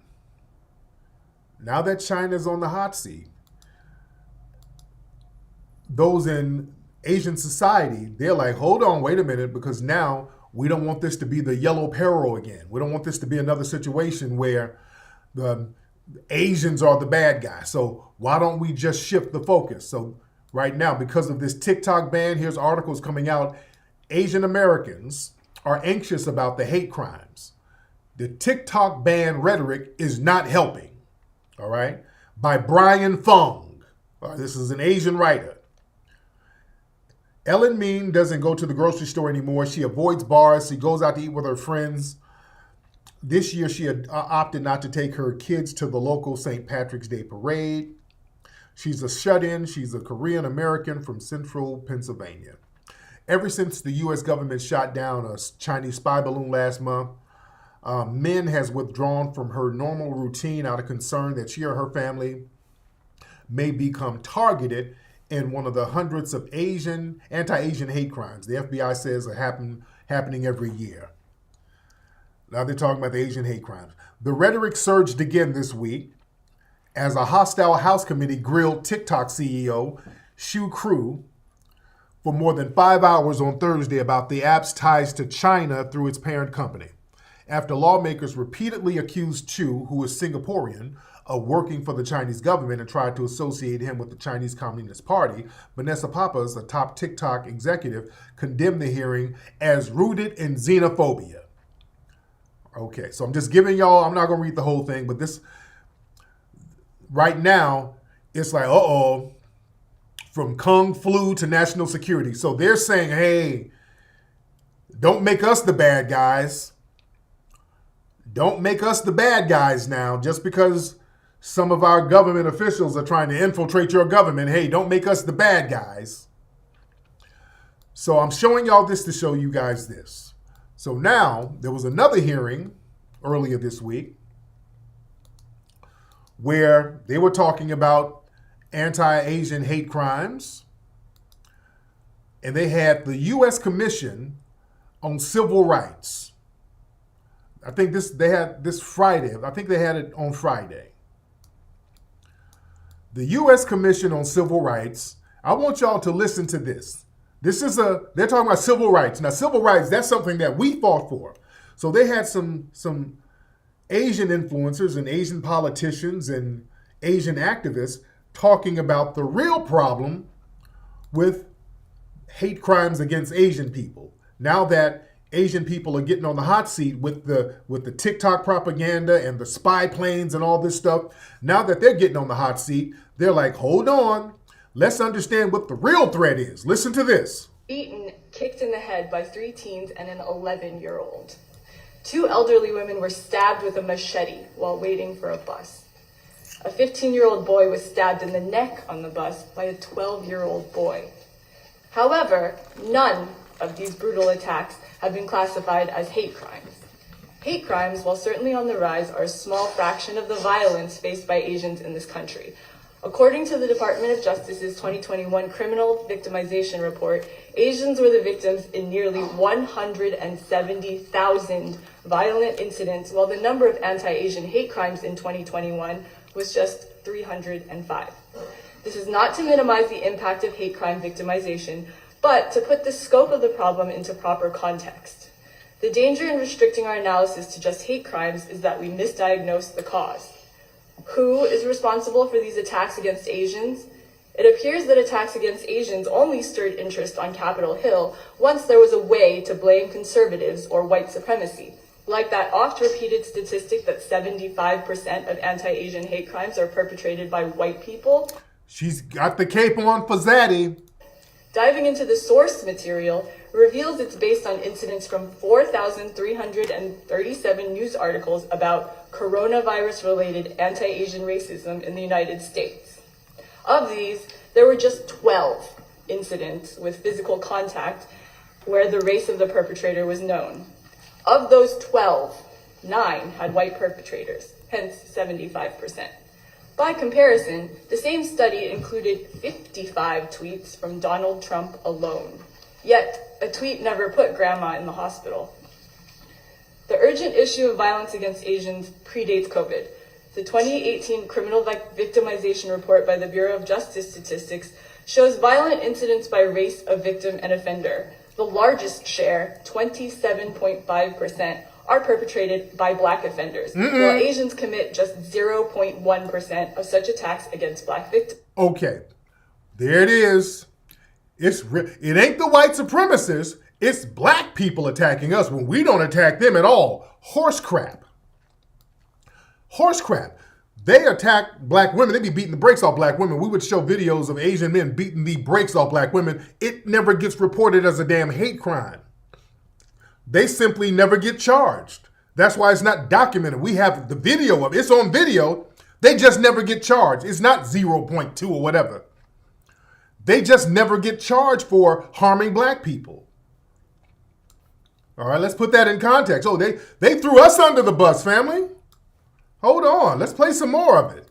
those in Asian society, they're like, hold on, wait a minute, because now we don't want this to be the yellow peril again. We don't want this to be another situation where the Asians are the bad guy. So why don't we just shift the focus? So right now, because of this TikTok ban, here's articles coming out. Asian Americans are anxious about the hate crimes. The TikTok ban rhetoric is not helping. All right? By Brian Fung. This is an Asian writer. Ellen Mean doesn't go to the grocery store anymore. She avoids bars. She goes out to eat with her friends. This year, she had opted not to take her kids to the local St. Patrick's Day parade. She's a shut-in. She's a Korean American from central Pennsylvania. Ever since the U.S. government shot down a Chinese spy balloon last month, Min has withdrawn from her normal routine out of concern that she or her family may become targeted in one of the hundreds of anti-Asian hate crimes the FBI says are happening every year. Now they're talking about the Asian hate crimes. The rhetoric surged again this week as a hostile House committee grilled TikTok CEO Xu Cru for more than 5 hours on Thursday about the app's ties to China through its parent company. After lawmakers repeatedly accused Chu, who is Singaporean, of working for the Chinese government and tried to associate him with the Chinese Communist Party, Vanessa Pappas, a top TikTok executive, condemned the hearing as rooted in xenophobia. Okay, so I'm just giving y'all, I'm not going to read the whole thing, but this, right now, it's like, from Kung Flu to national security. So they're saying, hey, don't make us the bad guys. Don't make us the bad guys now just because some of our government officials are trying to infiltrate your government. Hey, don't make us the bad guys. So I'm showing y'all this to show you guys this. So now there was another hearing earlier this week where they were talking about anti-Asian hate crimes. And they had the U.S. Commission on Civil Rights. I think they had this Friday. I think they had it on Friday. The U.S. Commission on Civil Rights. I want y'all to listen to this. They're talking about civil rights. Now, civil rights, that's something that we fought for. So they had some Asian influencers and Asian politicians and Asian activists talking about the real problem with hate crimes against Asian people. Now that Asian people are getting on the hot seat with the TikTok propaganda and the spy planes and all this stuff, now that they're getting on the hot seat, they're like, hold on. Let's understand what the real threat is. Listen to this. Beaten, kicked in the head by 3 teens and an 11-year-old. 2 elderly women were stabbed with a machete while waiting for a bus. A 15-year-old boy was stabbed in the neck on the bus by a 12-year-old boy. However, none of these brutal attacks have been classified as hate crimes. Hate crimes, while certainly on the rise, are a small fraction of the violence faced by Asians in this country. According to the Department of Justice's 2021 Criminal Victimization Report, Asians were the victims in nearly 170,000 violent incidents, while the number of anti-Asian hate crimes in 2021 was just 305. This is not to minimize the impact of hate crime victimization, but to put the scope of the problem into proper context. The danger in restricting our analysis to just hate crimes is that we misdiagnose the cause. Who is responsible for these attacks against Asians? It appears that attacks against Asians only stirred interest on Capitol Hill once there was a way to blame conservatives or white supremacy, like that oft-repeated statistic that 75% of anti-Asian hate crimes are perpetrated by white people. She's got the cape on for Zaddy. Diving into the source material reveals it's based on incidents from 4,337 news articles about coronavirus-related anti-Asian racism in the United States. Of these, there were just 12 incidents with physical contact where the race of the perpetrator was known. Of those 12, 9 had white perpetrators, hence 75%. By comparison, the same study included 55 tweets from Donald Trump alone. Yet, a tweet never put grandma in the hospital. The urgent issue of violence against Asians predates COVID. The 2018 Criminal Victimization Report by the Bureau of Justice Statistics shows violent incidents by race of victim and offender. The largest share, 27.5%, are perpetrated by Black offenders, while Asians commit just 0.1% of such attacks against Black victims. Okay, there it is. It ain't the white supremacists. It's Black people attacking us when we don't attack them at all. Horse crap. Horse crap. They attack Black women. They be beating the brakes off Black women. We would show videos of Asian men beating the brakes off Black women. It never gets reported as a damn hate crime. They simply never get charged. That's why it's not documented. We have the video of it. It's on video. They just never get charged. It's not 0.2 or whatever. They just never get charged for harming Black people. All right, let's put that in context. Oh, they threw us under the bus, family. Hold on. Let's play some more of it.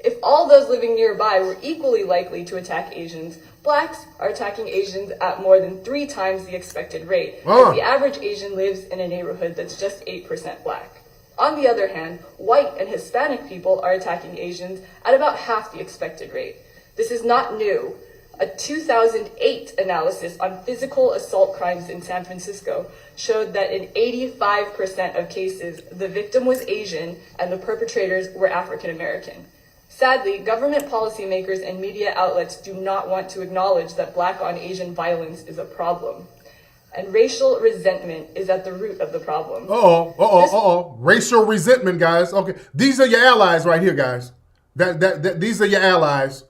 If all those living nearby were equally likely to attack Asians, Blacks are attacking Asians at more than 3 times the expected rate. As the average Asian lives in a neighborhood that's just 8% Black. On the other hand, white and Hispanic people are attacking Asians at about half the expected rate. This is not new. A 2008 analysis on physical assault crimes in San Francisco showed that in 85% of cases, the victim was Asian and the perpetrators were African American. Sadly, government policymakers and media outlets do not want to acknowledge that Black on Asian violence is a problem. And racial resentment is at the root of the problem. Racial resentment, guys. Okay, these are your allies right here, guys. These are your allies.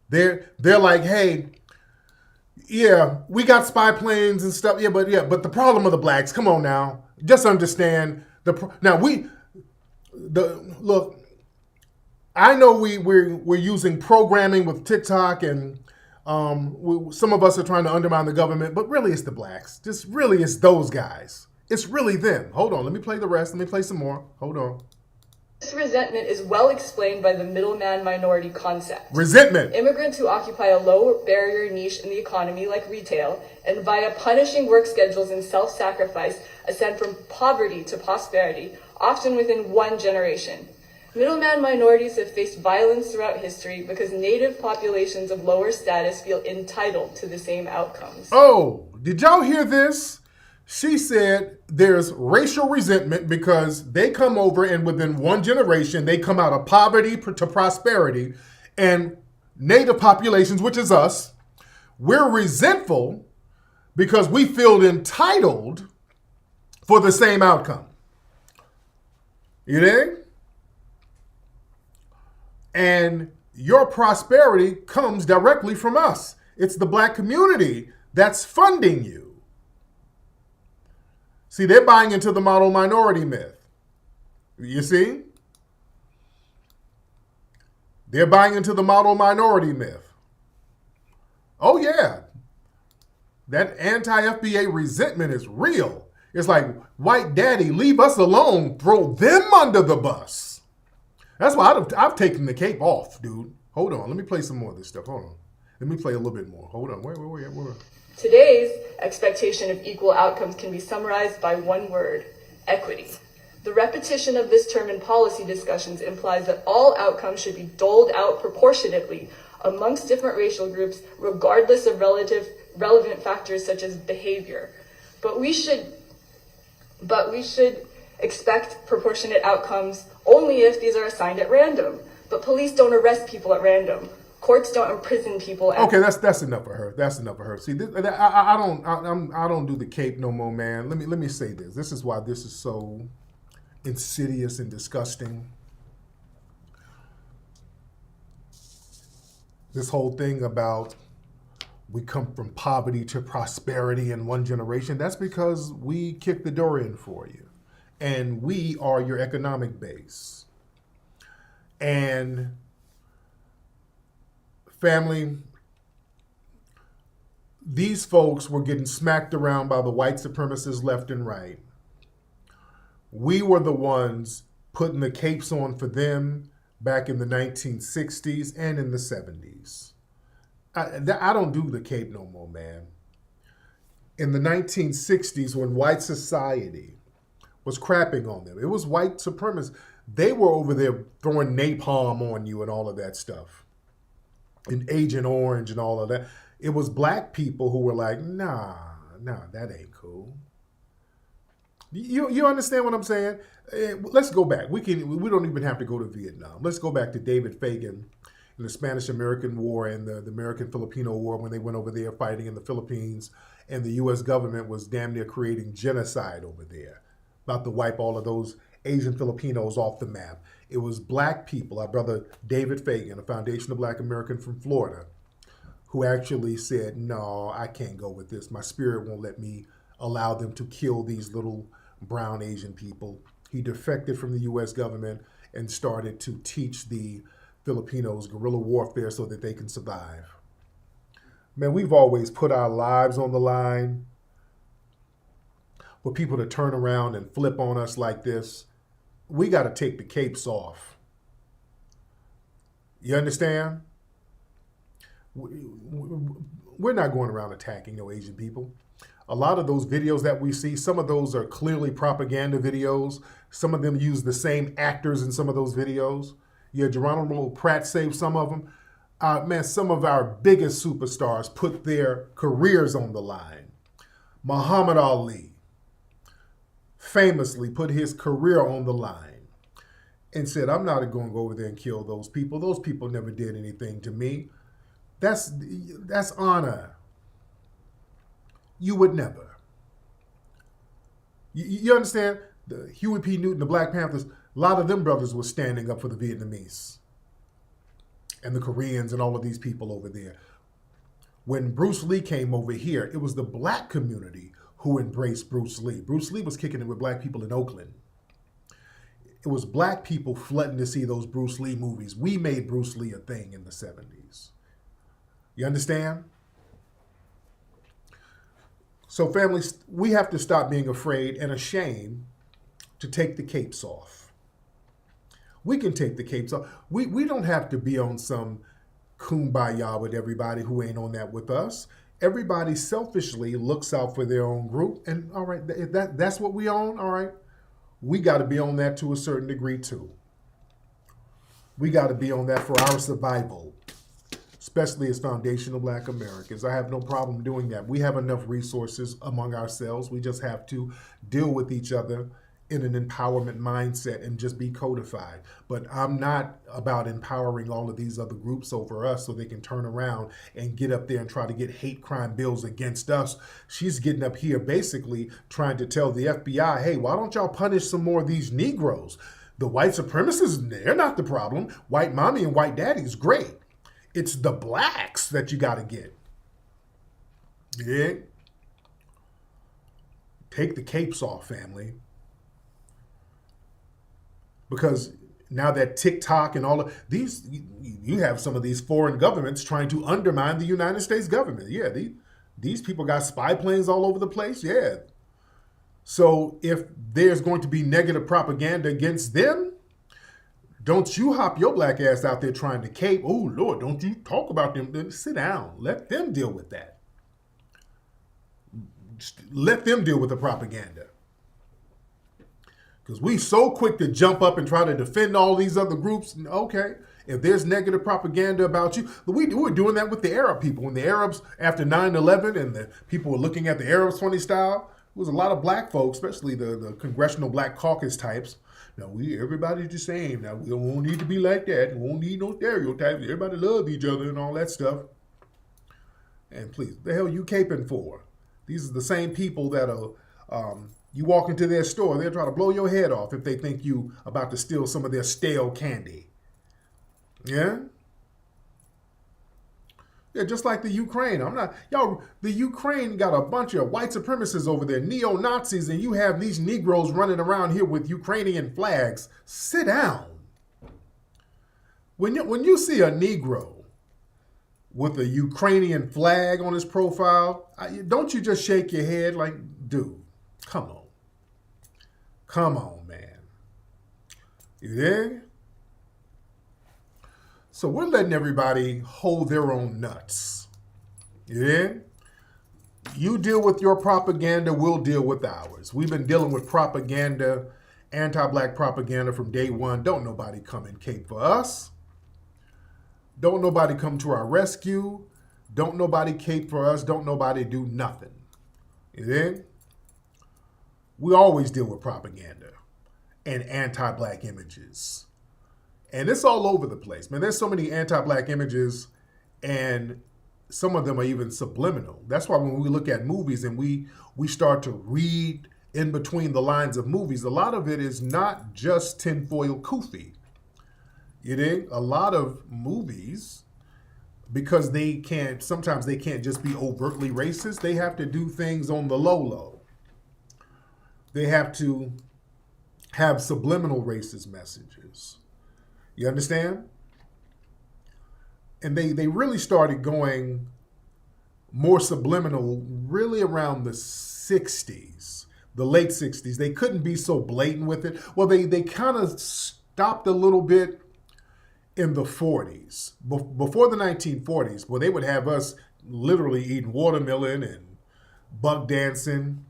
They're like, hey, yeah, we got spy planes and stuff. But the problem of the Blacks, come on now. Just understand look, I know we're using programming with TikTok and some of us are trying to undermine the government, but really it's the Blacks. Just really it's those guys. It's really them. Hold on, let me play the rest. Let me play some more. Hold on. This resentment is well explained by the middleman minority concept. Resentment. Immigrants who occupy a low barrier niche in the economy like retail and via punishing work schedules and self-sacrifice ascend from poverty to prosperity, often within one generation. Middleman minorities have faced violence throughout history because native populations of lower status feel entitled to the same outcomes. Oh, did y'all hear this? She said there's racial resentment because they come over and within one generation, they come out of poverty to prosperity, and native populations, which is us, we're resentful because we feel entitled for the same outcome. You dig? And your prosperity comes directly from us. It's the Black community that's funding you. See, they're buying into the model minority myth. You see? They're buying into the model minority myth. Oh, yeah. That anti-FBA resentment is real. It's like, white daddy, leave us alone. Throw them under the bus. That's why I've taken the cape off, dude. Hold on. Let me play some more of this stuff. Hold on. Let me play a little bit more. Hold on. Where? Today's expectation of equal outcomes can be summarized by one word: equity. The repetition of this term in policy discussions implies that all outcomes should be doled out proportionately amongst different racial groups, regardless of relevant factors such as behavior. But we should expect proportionate outcomes only if these are assigned at random. But police don't arrest people at random. Courts don't imprison people. Okay, that's enough of her. That's enough of her. See, I don't do the cape no more, man. Let me say this. This is why this is so insidious and disgusting. This whole thing about we come from poverty to prosperity in one generation. That's because we kicked the door in for you, and we are your economic base. And family, these folks were getting smacked around by the white supremacists left and right. We were the ones putting the capes on for them, back in the 1960s and in the 70s. I don't do the Cape no more, man. In the 1960s, when white society was crapping on them, it was white supremacists. They were over there throwing napalm on you and all of that stuff. And Agent Orange and all of that. It was black people who were like, nah, that ain't cool. You understand what I'm saying? Let's go back. We don't even have to go to Vietnam. Let's go back to David Fagan in the Spanish-American War and the American-Filipino War when they went over there fighting in the Philippines, and the U.S. government was damn near creating genocide over there, about to wipe all of those Asian Filipinos off the map. It was black people, our brother David Fagan, a Foundation of Black American from Florida, who actually said, no, I can't go with this. My spirit won't let me allow them to kill these little brown Asian people. He defected from the U.S. government and started to teach the Filipinos guerrilla warfare so that they can survive. Man, we've always put our lives on the line. For people to turn around and flip on us like this, we got to take the capes off. You understand? We're not going around attacking no Asian people. A lot of those videos that we see, some of those are clearly propaganda videos. Some of them use the same actors in some of those videos. Yeah, Geronimo Pratt saved some of them. Man, some of our biggest superstars put their careers on the line. Muhammad Ali famously put his career on the line and said, I'm not going to go over there and kill those people. Those people never did anything to me. That's honor. You would never. You understand? The Huey P. Newton, the Black Panthers, a lot of them brothers were standing up for the Vietnamese and the Koreans and all of these people over there. When Bruce Lee came over here, it was the black community who embraced Bruce Lee. Bruce Lee was kicking it with black people in Oakland. It was black people flooding to see those Bruce Lee movies. We made Bruce Lee a thing in the 70s. You understand? So families, we have to stop being afraid and ashamed to take the capes off. We can take the capes off. We don't have to be on some kumbaya with everybody who ain't on that with us. Everybody selfishly looks out for their own group. And all right, if that's what we own, all right, we got to be on that to a certain degree too. We got to be on that for our survival, especially as foundational Black Americans. I have no problem doing that. We have enough resources among ourselves. We just have to deal with each other in an empowerment mindset and just be codified. But I'm not about empowering all of these other groups over us so they can turn around and get up there and try to get hate crime bills against us. She's getting up here basically trying to tell the FBI, hey, why don't y'all punish some more of these Negroes? The white supremacists, they're not the problem. White mommy and white daddy is great. It's the blacks that you got to get. Yeah. Take the capes off, family. Because now that TikTok and all of these, you have some of these foreign governments trying to undermine the United States government. Yeah, these people got spy planes all over the place. Yeah. So if there's going to be negative propaganda against them, don't you hop your black ass out there trying to cape. Oh, Lord, don't you talk about them. Then sit down. Let them deal with that. Let them deal with the propaganda. Because we so quick to jump up and try to defend all these other groups. Okay, if there's negative propaganda about you, we were doing that with the Arab people. When the Arabs, after 9/11, and the people were looking at the Arabs funny style, there was a lot of black folks, especially the Congressional Black Caucus types. Now, everybody's the same. Now, we don't need to be like that. We won't need no stereotypes. Everybody love each other and all that stuff. And please, what the hell you caping for? These are the same people that are... you walk into their store, they'll try to blow your head off if they think you about to steal some of their stale candy. Yeah? Yeah, just like the Ukraine. The Ukraine got a bunch of white supremacists over there, neo-Nazis, and you have these Negroes running around here with Ukrainian flags. Sit down. When you see a Negro with a Ukrainian flag on his profile, don't you just shake your head like, dude, come on. Come on, man. You there? So we're letting everybody hold their own nuts. Yeah? You deal with your propaganda, we'll deal with ours. We've been dealing with propaganda, anti-black propaganda from day one. Don't nobody come and cape for us. Don't nobody come to our rescue. Don't nobody cape for us. Don't nobody do nothing. Yeah? We always deal with propaganda and anti-black images. And it's all over the place, man. There's so many anti-black images, and some of them are even subliminal. That's why when we look at movies and we start to read in between the lines of movies, a lot of it is not just tinfoil kufi. You know, a lot of movies, because sometimes they can't just be overtly racist. They have to do things on the low. They have to have subliminal racist messages. You understand? And they really started going more subliminal really around the 60s, the late 60s. They couldn't be so blatant with it. Well, they kind of stopped a little bit in the 40s. Before the 1940s, where they would have us literally eating watermelon and buck dancing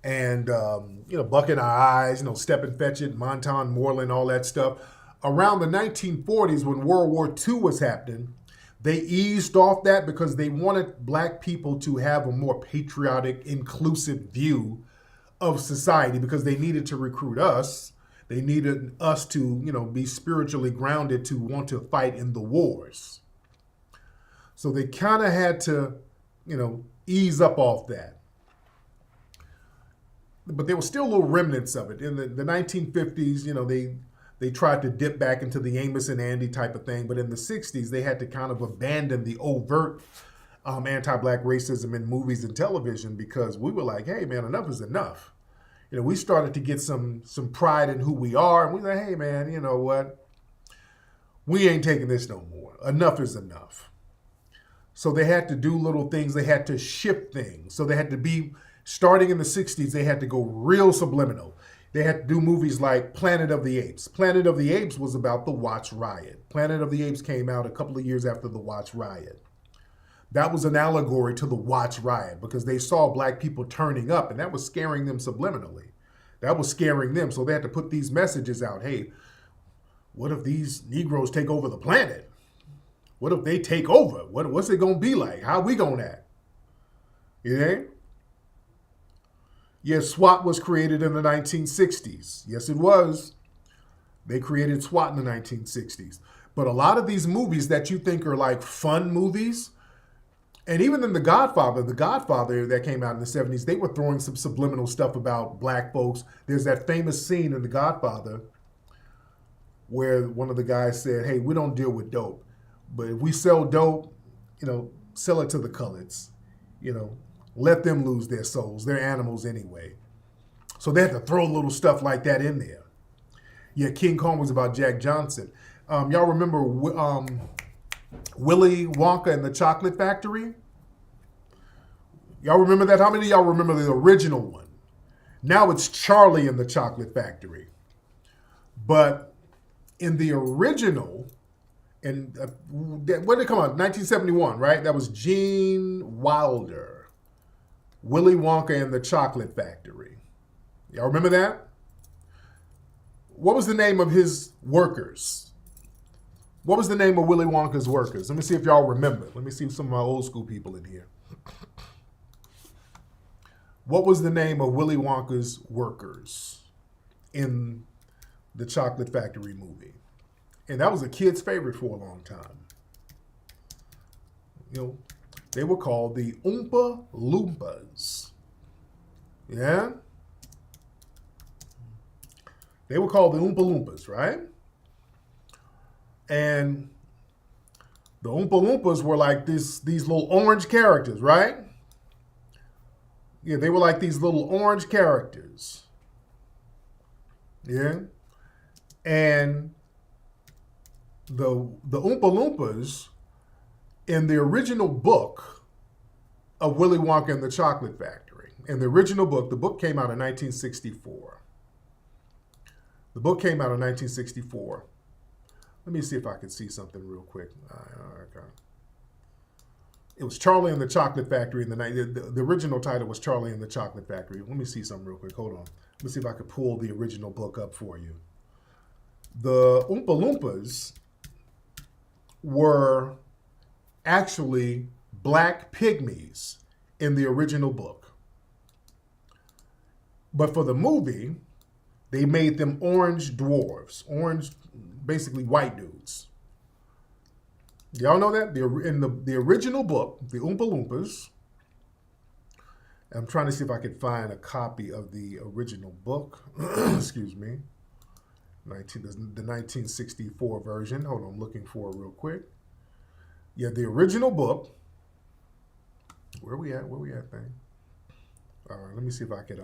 and, bucking our eyes, Step and Fetch It, Monton Moreland, all that stuff. Around the 1940s, when World War II was happening, they eased off that because they wanted black people to have a more patriotic, inclusive view of society, because they needed to recruit us. They needed us to, be spiritually grounded to want to fight in the wars. So they kind of had to, ease up off that. But there were still little remnants of it. In the 1950s, they tried to dip back into the Amos and Andy type of thing. But in the 60s, they had to kind of abandon the overt anti-black racism in movies and television, because we were like, hey, man, enough is enough. We started to get some pride in who we are. And we were like, hey, man, you know what? We ain't taking this no more. Enough is enough. So they had to do little things. They had to shift things. So they had to be, starting in the 60s, they had to go real subliminal. They had to do movies like Planet of the Apes. Planet of the Apes was about the Watts riot. Planet of the Apes came out a couple of years after the Watts riot. That was an allegory to the Watts riot, because they saw black people turning up, and that was scaring them subliminally. That was scaring them. So they had to put these messages out. Hey, what if these Negroes take over the planet? What if they take over? What's it going to be like? How we going to act? You know? Yes, SWAT was created in the 1960s. Yes, it was. They created SWAT in the 1960s. But a lot of these movies that you think are like fun movies, and even in The Godfather that came out in the 70s, they were throwing some subliminal stuff about black folks. There's that famous scene in The Godfather where one of the guys said, hey, we don't deal with dope, but if we sell dope, sell it to the coloreds, let them lose their souls. They're animals anyway. So they had to throw little stuff like that in there. Yeah, King Kong was about Jack Johnson. Y'all remember Willy Wonka and the Chocolate Factory? Y'all remember that? How many of y'all remember the original one? Now it's Charlie and the Chocolate Factory. But in the original, when did it come out? 1971, right? That was Gene Wilder. Willy Wonka and the Chocolate Factory. Y'all remember that? What was the name of his workers? What was the name of Willy Wonka's workers? Let me see if y'all remember. Let me see some of my old school people in here. What was the name of Willy Wonka's workers in the Chocolate Factory movie? And that was a kid's favorite for a long time. They were called the Oompa Loompas. Yeah? They were called the Oompa Loompas, right? And the Oompa Loompas were like these little orange characters, right? Yeah, they were like these little orange characters. Yeah? And the Oompa Loompas, in the original book of Willy Wonka and the Chocolate Factory, in the original book, the book came out in 1964. The book came out in 1964. Let me see if I can see something real quick. Okay. It was Charlie and the Chocolate Factory in the original title was Charlie and the Chocolate Factory. Let me see something real quick. Hold on. Let me see if I can pull the original book up for you. The Oompa Loompas were actually black pygmies in the original book. But for the movie, they made them orange dwarves, basically white dudes. Y'all know that? In the original book, the Oompa Loompas, I'm trying to see if I can find a copy of the original book. Excuse me. The 1964 version. Hold on, I'm looking for it real quick. Yeah, the original book. Where we at, thing? All right, let me see if I could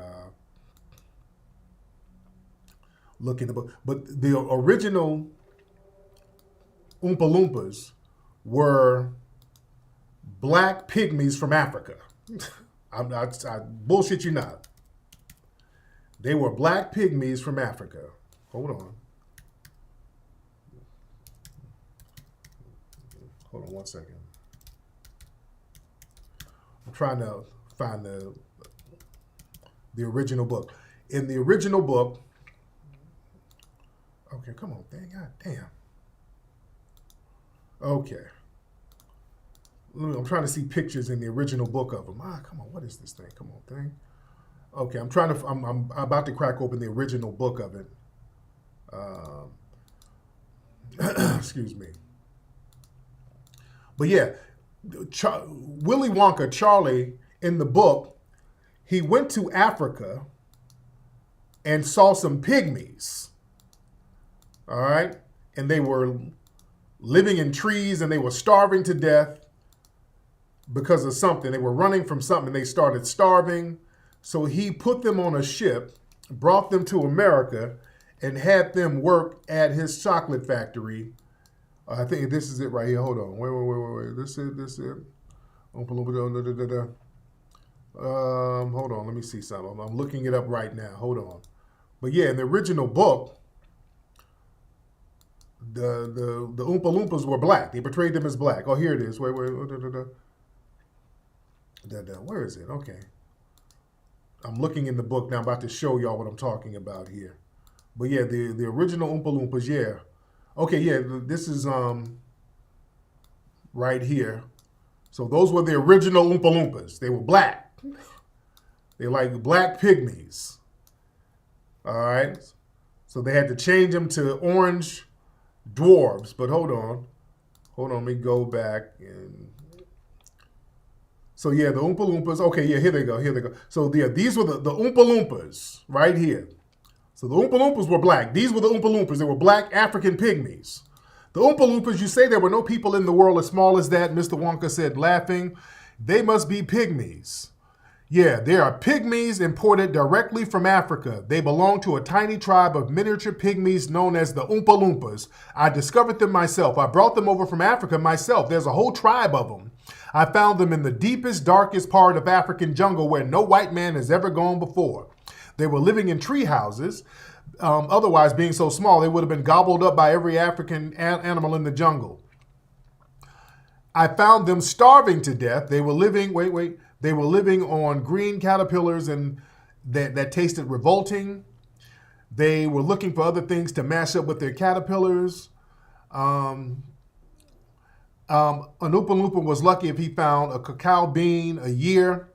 look in the book. But the original Oompa Loompas were black pygmies from Africa. I bullshit you not. They were black pygmies from Africa. Hold on. Hold on one second. I'm trying to find the original book. In the original book, okay, come on, dang, god damn. Okay. I'm trying to see pictures in the original book of them. Come on, what is this thing? Come on, thing. Okay, I'm about to crack open the original book of it. Excuse me. But yeah, Willy Wonka, Charlie, in the book, he went to Africa and saw some pygmies. All right? And they were living in trees and they were starving to death because of something. They were running from something. They started starving. So he put them on a ship, brought them to America, and had them work at his chocolate factory. I think this is it right here. Hold on. Wait. This is it. Hold on. Let me see something. I'm looking it up right now. Hold on. But yeah, in the original book, the Oompa Loompas were black. They portrayed them as black. Oh, here it is. Wait. Where is it? Okay. I'm looking in the book now. I'm about to show y'all what I'm talking about here. But yeah, the original Oompa Loompas, yeah. Okay, yeah, this is right here. So those were the original Oompa Loompas. They were black. They're like black pygmies. All right. So they had to change them to orange dwarves. But hold on. Let me go back and... So yeah, the Oompa Loompas. Okay, yeah, here they go. So yeah, these were the Oompa Loompas right here. So the Oompa Loompas were black. These were the Oompa Loompas. They were black African pygmies. The Oompa Loompas, you say there were no people in the world as small as that, Mr. Wonka said, laughing. They must be pygmies. Yeah, they are pygmies imported directly from Africa. They belong to a tiny tribe of miniature pygmies known as the Oompa Loompas. I discovered them myself. I brought them over from Africa myself. There's a whole tribe of them. I found them in the deepest, darkest part of African jungle where no white man has ever gone before. They were living in tree houses. Otherwise, being so small, they would have been gobbled up by every African animal in the jungle. I found them starving to death. They were living, they were living on green caterpillars and that tasted revolting. They were looking for other things to mash up with their caterpillars. An Oompa Loompa was lucky if he found a cacao bean a year,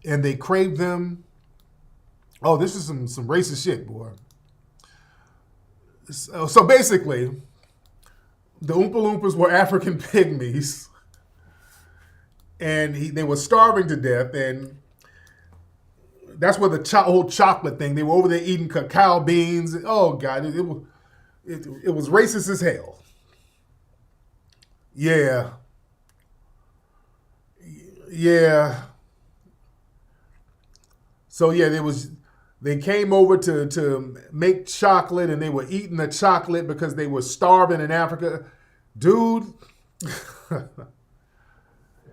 and they craved them. Oh, this is some racist shit, boy. So basically, the Oompa Loompas were African pygmies, and they were starving to death, and that's where the whole chocolate thing, they were over there eating cacao beans. Oh, God, it was racist as hell. Yeah. So, yeah, they came over to make chocolate, and they were eating the chocolate because they were starving in Africa. Dude.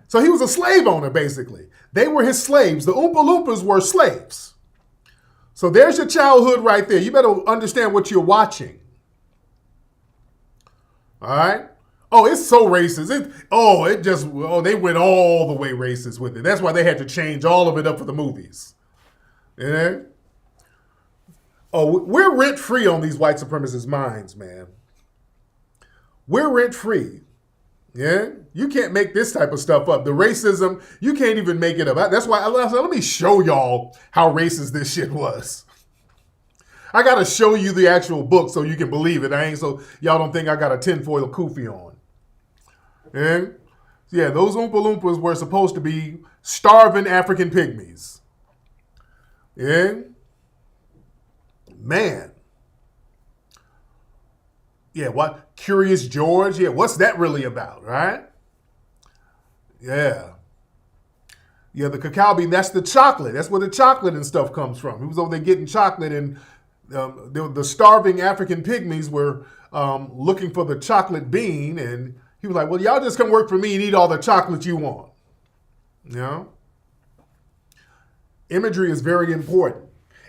So he was a slave owner, basically. They were his slaves. The Oompa Loompas were slaves. So there's your childhood right there. You better understand what you're watching. All right. Oh, it's so racist. They went all the way racist with it. That's why they had to change all of it up for the movies. Yeah. Oh, we're rent free on these white supremacist minds, man. We're rent free. Yeah, you can't make this type of stuff up. The racism, you can't even make it up. That's why let me show y'all how racist this shit was. I gotta show you the actual book so you can believe it. So y'all don't think I got a tinfoil kufi on. Yeah, those Oompa Loompas were supposed to be starving African pygmies. Yeah, man. Yeah, what? Curious George? Yeah, what's that really about, right? Yeah. Yeah, the cacao bean, that's the chocolate. That's where the chocolate and stuff comes from. He was over there getting chocolate, and the starving African pygmies were looking for the chocolate bean, and he was like, well, y'all just come work for me and eat all the chocolate you want. You know? Imagery is very important.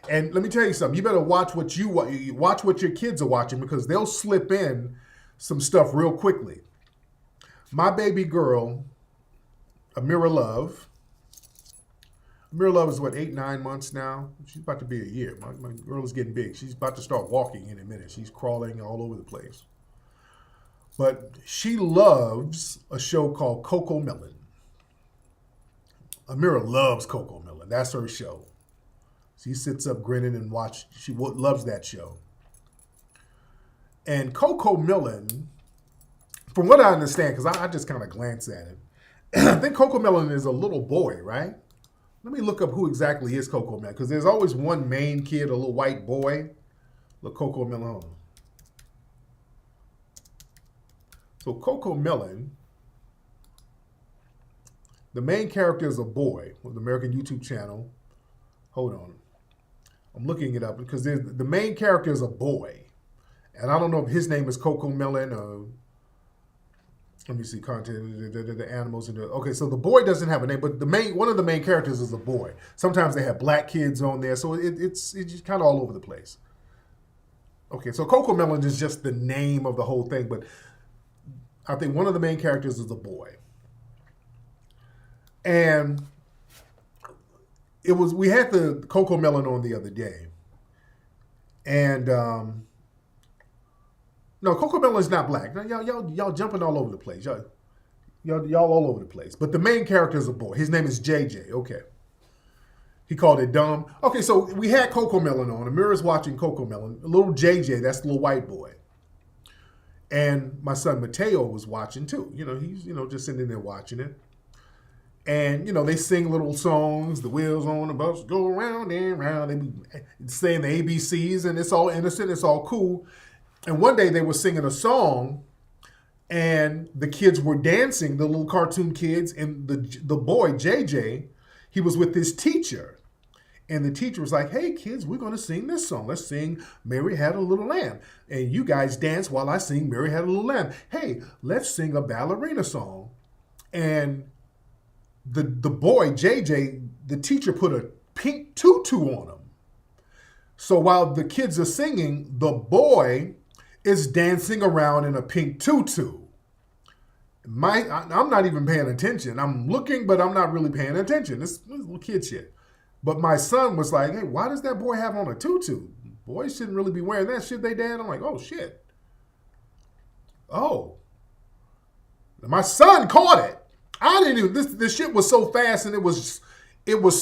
And let me tell you something. You better watch what your kids are watching, because they'll slip in some stuff real quickly. My baby girl, Amira Love is what, 8-9 months now? She's about to be a year. My girl is getting big. She's about to start walking in a minute. She's crawling all over the place. But she loves a show called Coco Melon. Amira loves Coco Melon. That's her show. She sits up grinning and watch. She loves that show. And Coco Melon, from what I understand, because I just kind of glance at it, I think Coco Melon is a little boy, right? Let me look up who exactly is Coco Melon, because there's always one main kid, a little white boy. Look, Coco Melon. So Coco Melon, the main character is a boy with the American YouTube channel. Hold on. I'm looking it up because the main character is a boy. And I don't know if his name is Coco Melon or, let me see, content, the animals. Okay, so the boy doesn't have a name, but one of the main characters is a boy. Sometimes they have black kids on there, so it's just kind of all over the place. Okay, so Coco Melon is just the name of the whole thing, but I think one of the main characters is a boy. And we had the Coco Melon on the other day. And no, Coco Melon is not black. Now, y'all jumping all over the place. Y'all all over the place. But the main character is a boy. His name is JJ. Okay. He called it dumb. Okay, so we had Coco Melon on. Amira's watching Coco Melon. Little JJ, that's the little white boy. And my son Mateo was watching too. He's just sitting there watching it. And, they sing little songs, the wheels on the bus go round and round. They be saying the ABCs, and it's all innocent, it's all cool. And one day they were singing a song, and the kids were dancing, the little cartoon kids, and the boy, JJ, he was with his teacher. And the teacher was like, hey, kids, we're going to sing this song. Let's sing Mary Had a Little Lamb. And you guys dance while I sing Mary Had a Little Lamb. Hey, let's sing a ballerina song. And the boy, JJ, the teacher put a pink tutu on him. So while the kids are singing, the boy is dancing around in a pink tutu. I'm not even paying attention. I'm looking, but I'm not really paying attention. This little kid shit. But my son was like, hey, why does that boy have on a tutu? Boys shouldn't really be wearing that, should they, Dad? I'm like, oh, shit. Oh. My son caught it. I didn't even, this shit was so fast, and it was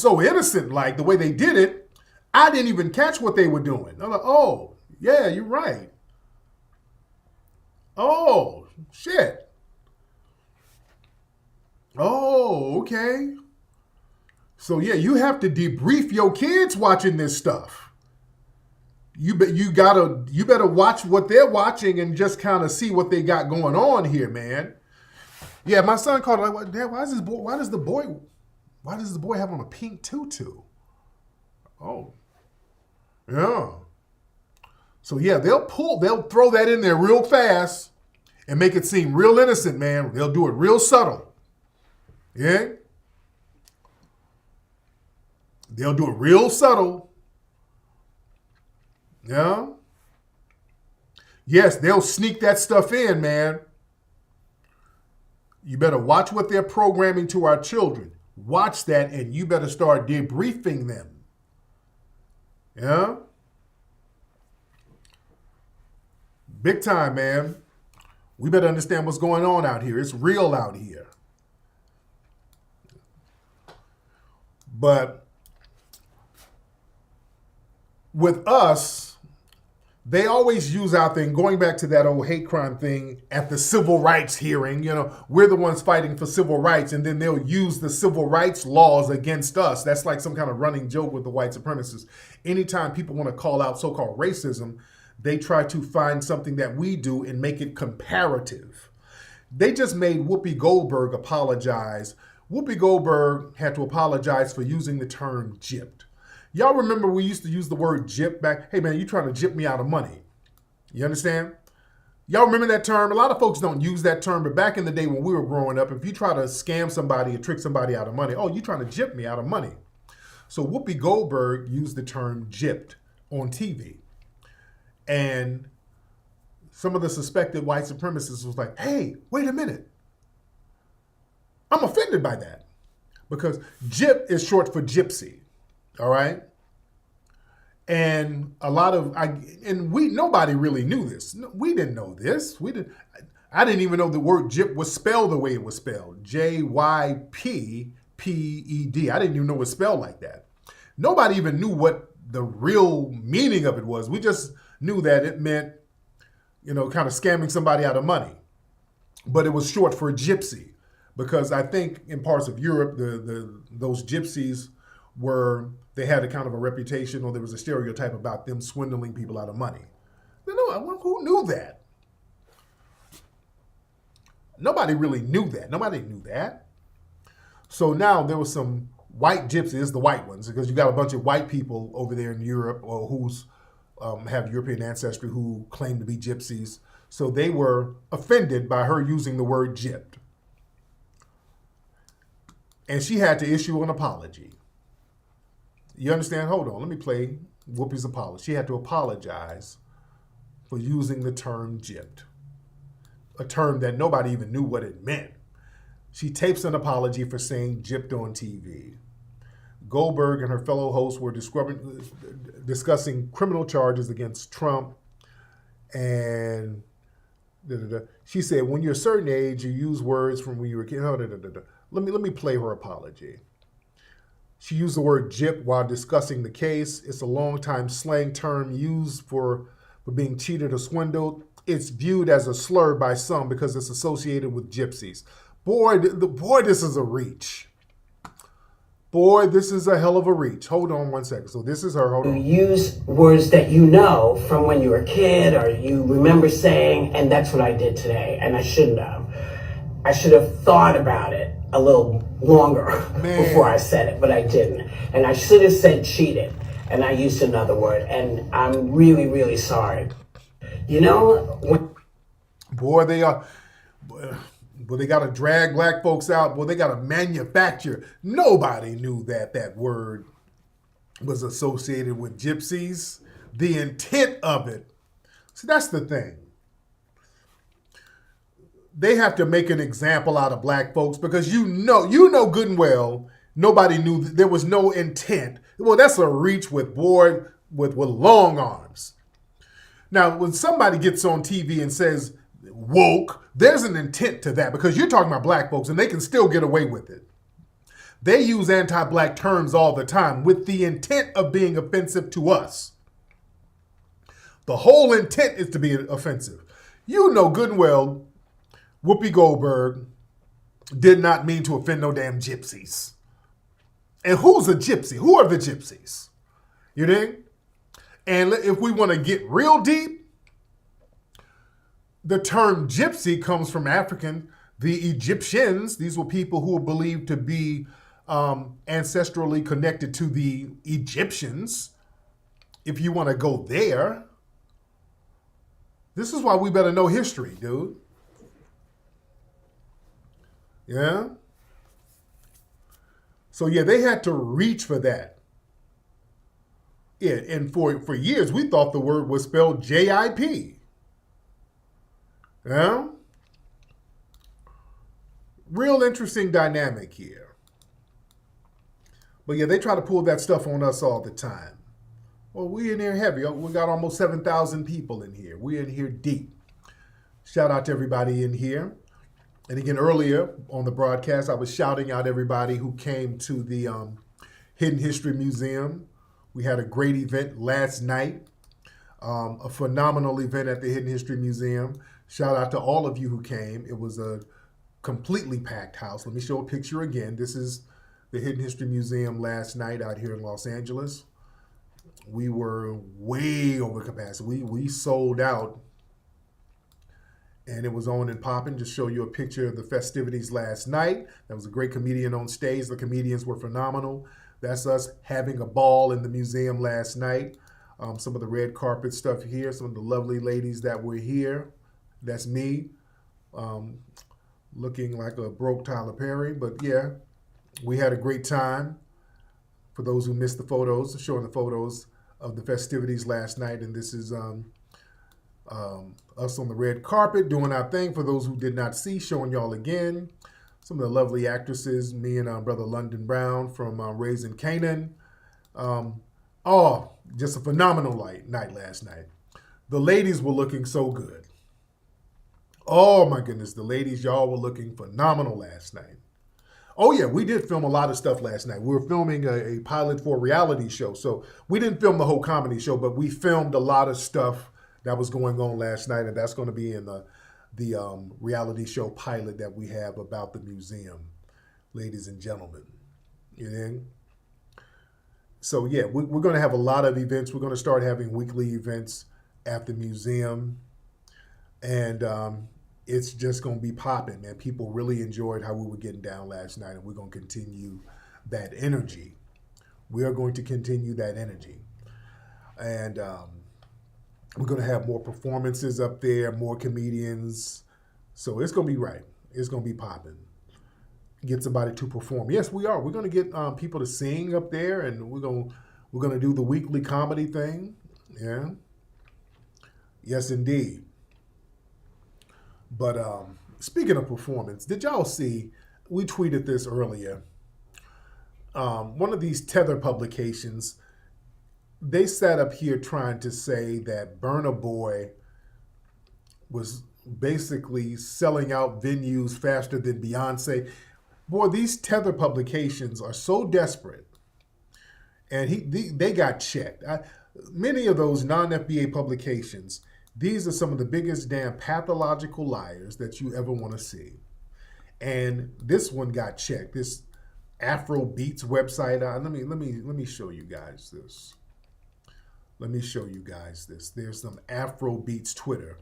so innocent, like the way they did it. I didn't even catch what they were doing. I'm like, oh, yeah, you're right. Oh, shit. Oh, okay. So yeah, you have to debrief your kids watching this stuff. You better watch what they're watching and just kind of see what they got going on here, man. Yeah, my son called it like, Dad, why does the boy have on a pink tutu? Oh. Yeah. So yeah, they'll throw that in there real fast and make it seem real innocent, man. They'll do it real subtle. Yeah? They'll do it real subtle. Yeah? Yes, they'll sneak that stuff in, man. You better watch what they're programming to our children. Watch that, and you better start debriefing them. Yeah? Big time, man. We better understand what's going on out here. It's real out here. But with us, they always use out thing, going back to that old hate crime thing at the civil rights hearing, we're the ones fighting for civil rights, and then they'll use the civil rights laws against us. That's like some kind of running joke with the white supremacists. Anytime people want to call out so-called racism, they try to find something that we do and make it comparative. They just made Whoopi Goldberg apologize. Whoopi Goldberg had to apologize for using the term gypped. Y'all remember we used to use the word gyp back? Hey man, you trying to gyp me out of money. You understand? Y'all remember that term? A lot of folks don't use that term, but back in the day when we were growing up, if you try to scam somebody or trick somebody out of money, oh, you trying to gyp me out of money. So Whoopi Goldberg used the term gypped on TV. And some of the suspected white supremacists was like, hey, wait a minute. I'm offended by that. Because gyp is short for gypsy. All right. And nobody really knew this. We didn't know this. I didn't even know the word gyp was spelled the way it was spelled. Jypped. I didn't even know it was spelled like that. Nobody even knew what the real meaning of it was. We just knew that it meant, kind of scamming somebody out of money. But it was short for gypsy. Because I think in parts of Europe, those gypsies they had a kind of a reputation, or there was a stereotype about them swindling people out of money. Who knew that? Nobody really knew that. Nobody knew that. So now there was some white gypsies, the white ones, because you got a bunch of white people over there in Europe, or who's have European ancestry, who claim to be gypsies. So they were offended by her using the word gypped. And she had to issue an apology. You understand? Hold on. Let me play Whoopi's apology. She had to apologize for using the term gypped, a term that nobody even knew what it meant. She tapes an apology for saying gypped on TV. Goldberg and her fellow hosts were discussing criminal charges against Trump. And she said, when you're a certain age, you use words from when you were a kid. Let me play her apology. She used the word gyp while discussing the case. It's a long-time slang term used for being cheated or swindled. It's viewed as a slur by some because it's associated with gypsies. Boy, this is a reach. Boy, this is a hell of a reach. Hold on one second. So this is her. Hold on. You use words that you know from when you were a kid or you remember saying, and that's what I did today, and I shouldn't have. I should have thought about it a little longer before I said it, but I didn't. And I should have said cheated, and I used another word, and I'm really, really sorry. Boy, they are... But they got to drag black folks out. Boy, they got to manufacture. Nobody knew that word was associated with gypsies. The intent of it. See, that's the thing. They have to make an example out of black folks because you know good and well nobody knew there was no intent. Well, that's a reach with long arms. Now, when somebody gets on TV and says woke, there's an intent to that because you're talking about black folks and they can still get away with it. They use anti-black terms all the time with the intent of being offensive to us. The whole intent is to be offensive. You know good and well Whoopi Goldberg did not mean to offend no damn gypsies. And who's a gypsy? Who are the gypsies? You dig? And if we want to get real deep, the term gypsy comes from African. The Egyptians, these were people who were believed to be ancestrally connected to the Egyptians. If you want to go there, this is why we better know history, dude. Yeah? So yeah, they had to reach for that. Yeah, and for years we thought the word was spelled J-I-P. Yeah? Real interesting dynamic here. But yeah, they try to pull that stuff on us all the time. Well, we in here heavy. We got almost 7,000 people in here. We in here deep. Shout out to everybody in here. And again, earlier on the broadcast, I was shouting out everybody who came to the Hidden History Museum. We had a great event last night, a phenomenal event at the Hidden History Museum. Shout out to all of you who came. It was a completely packed house. Let me show a picture again. This is the Hidden History Museum last night out here in Los Angeles. We were way over capacity. We sold out, and it was on and popping. Just show you a picture of the festivities last night. There was a great comedian on stage. The comedians were phenomenal. That's us having a ball in the museum last night. Some of the red carpet stuff here, some of the lovely ladies that were here. That's me, looking like a broke Tyler Perry. But yeah, we had a great time. For those who missed the photos, showing the photos of the festivities last night. And this is us on the red carpet doing our thing. For those who did not see, showing y'all again. Some of the lovely actresses, me and Brother London Brown from Raising Canaan. Just a phenomenal night last night. The ladies were looking so good. Oh my goodness, the ladies, y'all were looking phenomenal last night. Oh yeah, we did film a lot of stuff last night. We were filming a pilot for a reality show. So we didn't film the whole comedy show, but we filmed a lot of stuff that was going on last night, and that's going to be in the reality show pilot that we have about the museum, ladies and gentlemen. You know? So yeah, we're going to have a lot of events. We're going to start having weekly events at the museum, and it's just going to be popping, man. People really enjoyed how we were getting down last night, and we're going to continue that energy. We are going to continue that energy. And we're going to have more performances up there, more comedians. So it's going to be right. It's going to be popping. Get somebody to perform. Yes, we are. We're going to get people to sing up there, and we're going to do the weekly comedy thing. Yeah. Yes, indeed. But speaking of performance, did y'all see, we tweeted this earlier, one of these Tether publications, they sat up here trying to say that Burna Boy was basically selling out venues faster than Beyonce. Boy, these Tether publications are so desperate, and they got checked. Many of those non-FBA publications, these are some of the biggest damn pathological liars that you ever want to see. And this one got checked. This Afro Beats website. Let me show you guys this. Let me show you guys this. There's some Afro Beats Twitter,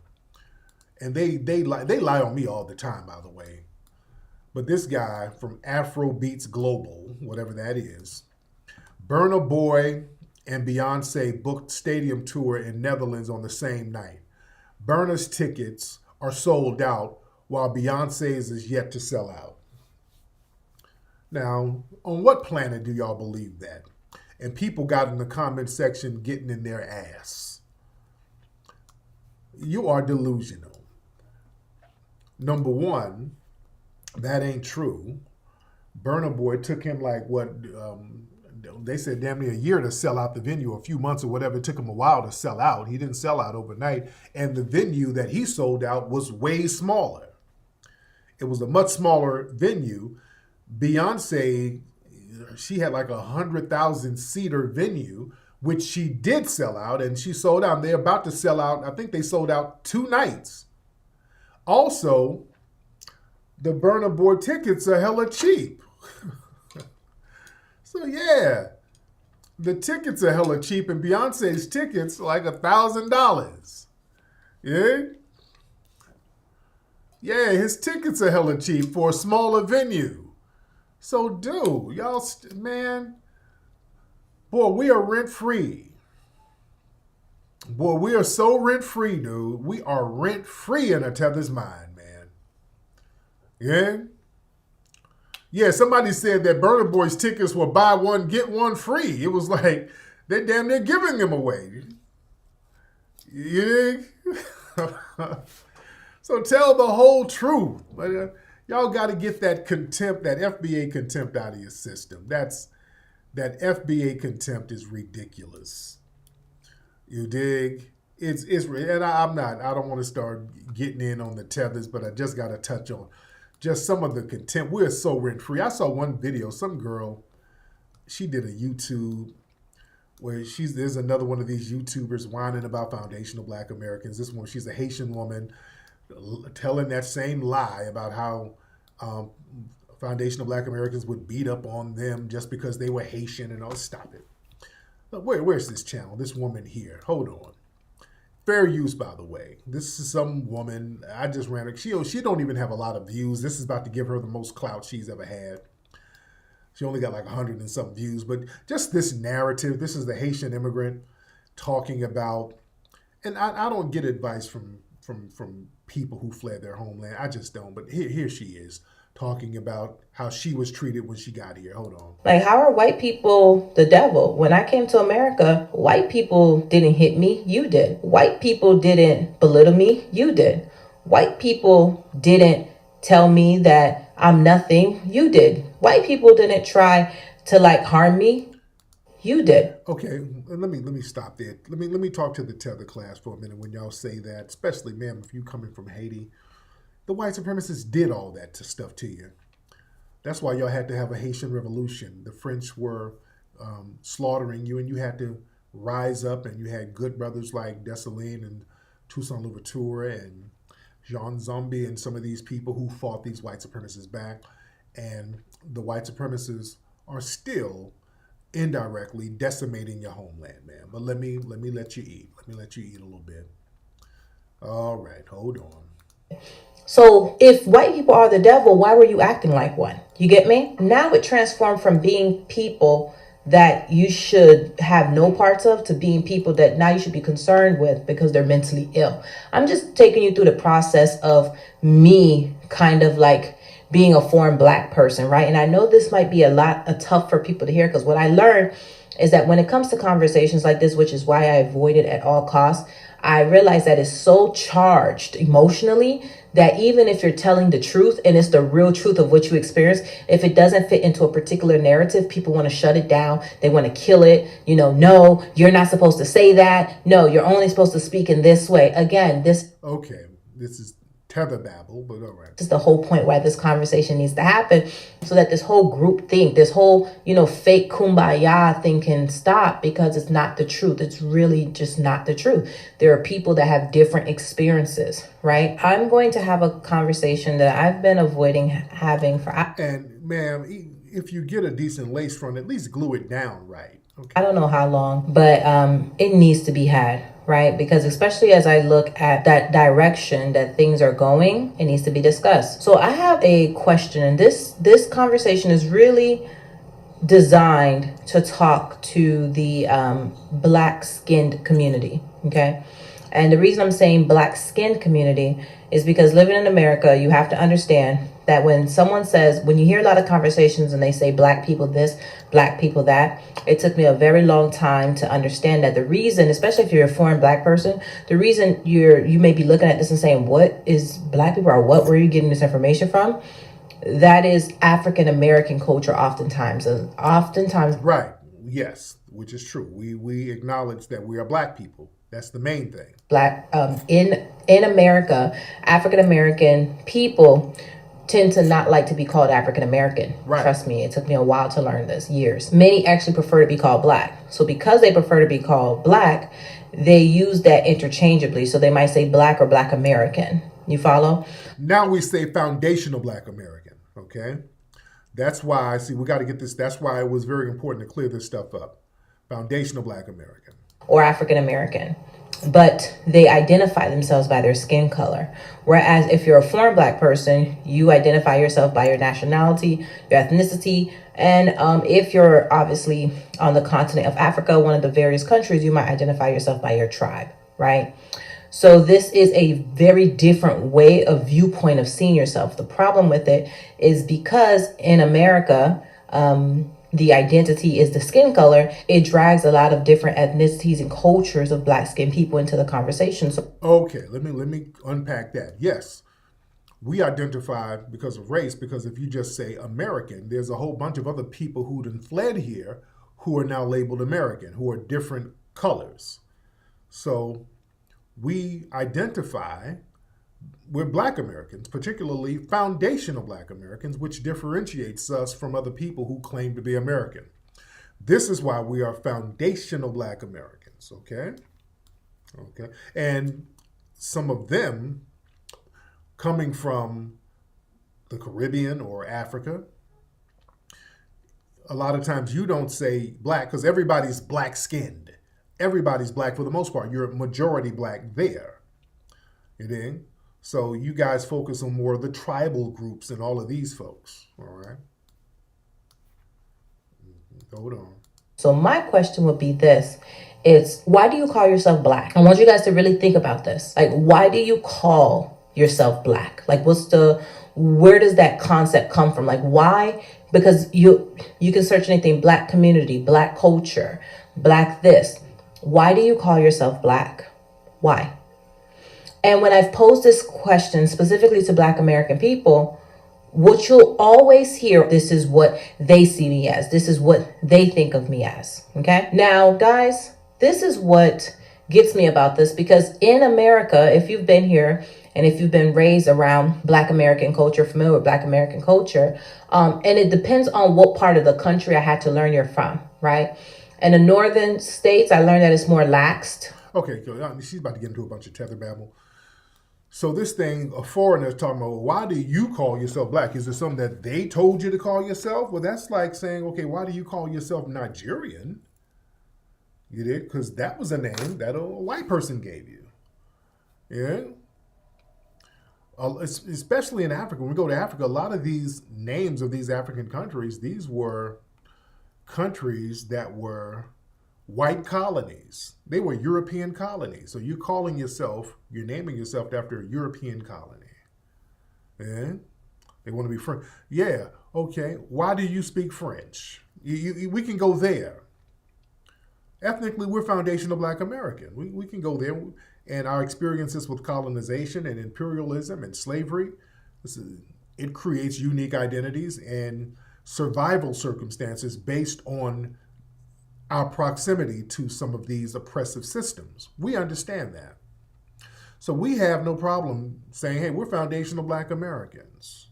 and they lie on me all the time, by the way. But this guy from Afro Beats Global, whatever that is, Burna Boy and Beyonce booked stadium tour in Netherlands on the same night. Burna's tickets are sold out while Beyonce's is yet to sell out. Now, on what planet do y'all believe that? And people got in the comment section getting in their ass. You are delusional. Number one, that ain't true. Burna Boy took him they said damn near a year to sell out the venue, a few months or whatever. It took him a while to sell out. He didn't sell out overnight. And the venue that he sold out was way smaller. It was a much smaller venue. Beyonce, she had like 100,000 seater venue, which she did sell out, and she sold out. And they're about to sell out. I think they sold out 2 nights. Also, the Burna Boy tickets are hella cheap. So yeah, the tickets are hella cheap, and Beyonce's tickets like $1,000. Yeah? Yeah, his tickets are hella cheap for a smaller venue. So dude, y'all, man, boy, we are rent-free. Boy, we are so rent-free, dude. We are rent-free in a Tether's mind, man. Yeah? Yeah, somebody said that Burna Boy's tickets were buy one, get one free. It was like, they're damn near giving them away. You dig? So tell the whole truth. But y'all got to get that contempt, that FBA contempt out of your system. That FBA contempt is ridiculous. You dig? It's and I don't want to start getting in on the tethers, but I just got to touch on just some of the contempt. We're so rent free. I saw one video, some girl, she did a YouTube where there's another one of these YouTubers whining about foundational Black Americans. This one, she's a Haitian woman telling that same lie about how foundational Black Americans would beat up on them just because they were Haitian and all. Stop it. Look, where's this channel? This woman here. Hold on. Fair use, by the way. This is some woman. I just ran her. She don't even have a lot of views. This is about to give her the most clout she's ever had. She only got like 100 and some views. But just this narrative. This is the Haitian immigrant talking about, and I don't get advice from people who fled their homeland. I just don't. But here she is talking about how she was treated when she got here. Hold on. Like, how are white people the devil? When I came to America, white people didn't hit me, you did. White people didn't belittle me, you did. White people didn't tell me that I'm nothing, you did. White people didn't try to harm me, you did. Okay, let me stop there. Let me talk to the tether class for a minute when y'all say that, especially, ma'am, if you coming from Haiti. The white supremacists did all that stuff to you. That's why y'all had to have a Haitian revolution. The French were slaughtering you, and you had to rise up, and you had good brothers like Dessalines and Toussaint Louverture and Jean Zombie and some of these people who fought these white supremacists back. And the white supremacists are still indirectly decimating your homeland, man. But let me let you eat. Let me let you eat a little bit. All right, hold on. So if white people are the devil, why were you acting like one? You get me? Now it transformed from being people that you should have no parts of to being people that now you should be concerned with because they're mentally ill. I'm just taking you through the process of me kind of being a foreign Black person, right? And I know this might be a tough for people to hear, because what I learned is that when it comes to conversations like this, which is why I avoid it at all costs, I realize that it's so charged emotionally that even if you're telling the truth and it's the real truth of what you experience, if it doesn't fit into a particular narrative, people want to shut it down. They want to kill it. No, you're not supposed to say that. No, you're only supposed to speak in this way. Again, this is tether babble, but all right. This is the whole point why this conversation needs to happen, so that this whole group think, this whole, fake kumbaya thing can stop, because it's not the truth. It's really just not the truth. There are people that have different experiences, right? I'm going to have a conversation that I've been avoiding having for... And ma'am, if you get a decent lace front, at least glue it down right. Okay. I don't know how long, but it needs to be had, right? Because especially as I look at that direction that things are going, it needs to be discussed. So I have a question, and this conversation is really designed to talk to the Black-skinned community, okay? And the reason I'm saying Black-skinned community is because living in America, you have to understand that when you hear a lot of conversations and they say Black people this, Black people that, it took me a very long time to understand that the reason, especially if you're a foreign Black person, the reason you may be looking at this and saying, what is Black people, or what were you getting this information from? That is African American culture oftentimes. Right, yes, which is true. We acknowledge that we are Black people. That's the main thing. Black, in America, African American people tend to not like to be called African American. Right. Trust me, it took me a while to learn this, years. Many actually prefer to be called Black. So because they prefer to be called Black, they use that interchangeably. So they might say Black or Black American. You follow? Now we say foundational Black American, okay? That's why, we got to get this. That's why it was very important to clear this stuff up. Foundational Black American. Or African American. But they identify themselves by their skin color. Whereas if you're a foreign Black person, you identify yourself by your nationality, your ethnicity. And if you're obviously on the continent of Africa, one of the various countries, you might identify yourself by your tribe, right? So this is a very different way of viewpoint of seeing yourself. The problem with it is because in America, the identity is the skin color, it drags a lot of different ethnicities and cultures of black skinned people into the conversation. So, okay, let me unpack that. Yes, we identify because of race, because if you just say American, there's a whole bunch of other people who done fled here who are now labeled American, who are different colors. So we identify with black Americans, particularly foundational black Americans, which differentiates us from other people who claim to be American. This is why we are foundational black Americans, okay? Okay. And some of them coming from the Caribbean or Africa, a lot of times you don't say black because everybody's black skinned. Everybody's black for the most part. You're majority black there. You dig? So you guys focus on more of the tribal groups and all of these folks. All right. Hold on. So my question would be this. It's why do you call yourself black? I want you guys to really think about this. Like, why do you call yourself black? Like, where does that concept come from? Like, why? Because you can search anything, black community, black culture, black this. Why do you call yourself black? Why? And when I've posed this question specifically to black American people, what you'll always hear, this is what they see me as. This is what they think of me as. Okay. Now, guys, this is what gets me about this, because in America, if you've been here and if you've been raised around black American culture, familiar with black American culture, and it depends on what part of the country I had to learn you're from, right? In the northern states, I learned that it's more laxed. Okay, she's about to get into a bunch of tether babble. So this thing, a foreigner is talking about, well, why do you call yourself black? Is it something that they told you to call yourself? Well, that's like saying, okay, why do you call yourself Nigerian? You did? Because that was a name that a white person gave you. Yeah? Especially in Africa. When we go to Africa, a lot of these names of these African countries, these were countries that were white colonies. They were European colonies. So you're naming yourself after a European colony. And they want to be French. Yeah, okay. Why do you speak French? We can go there. Ethnically, we're foundational black American. We can go there. And our experiences with colonization and imperialism and slavery, it creates unique identities and survival circumstances based on our proximity to some of these oppressive systems. We understand that. So we have no problem saying, hey, we're foundational black Americans.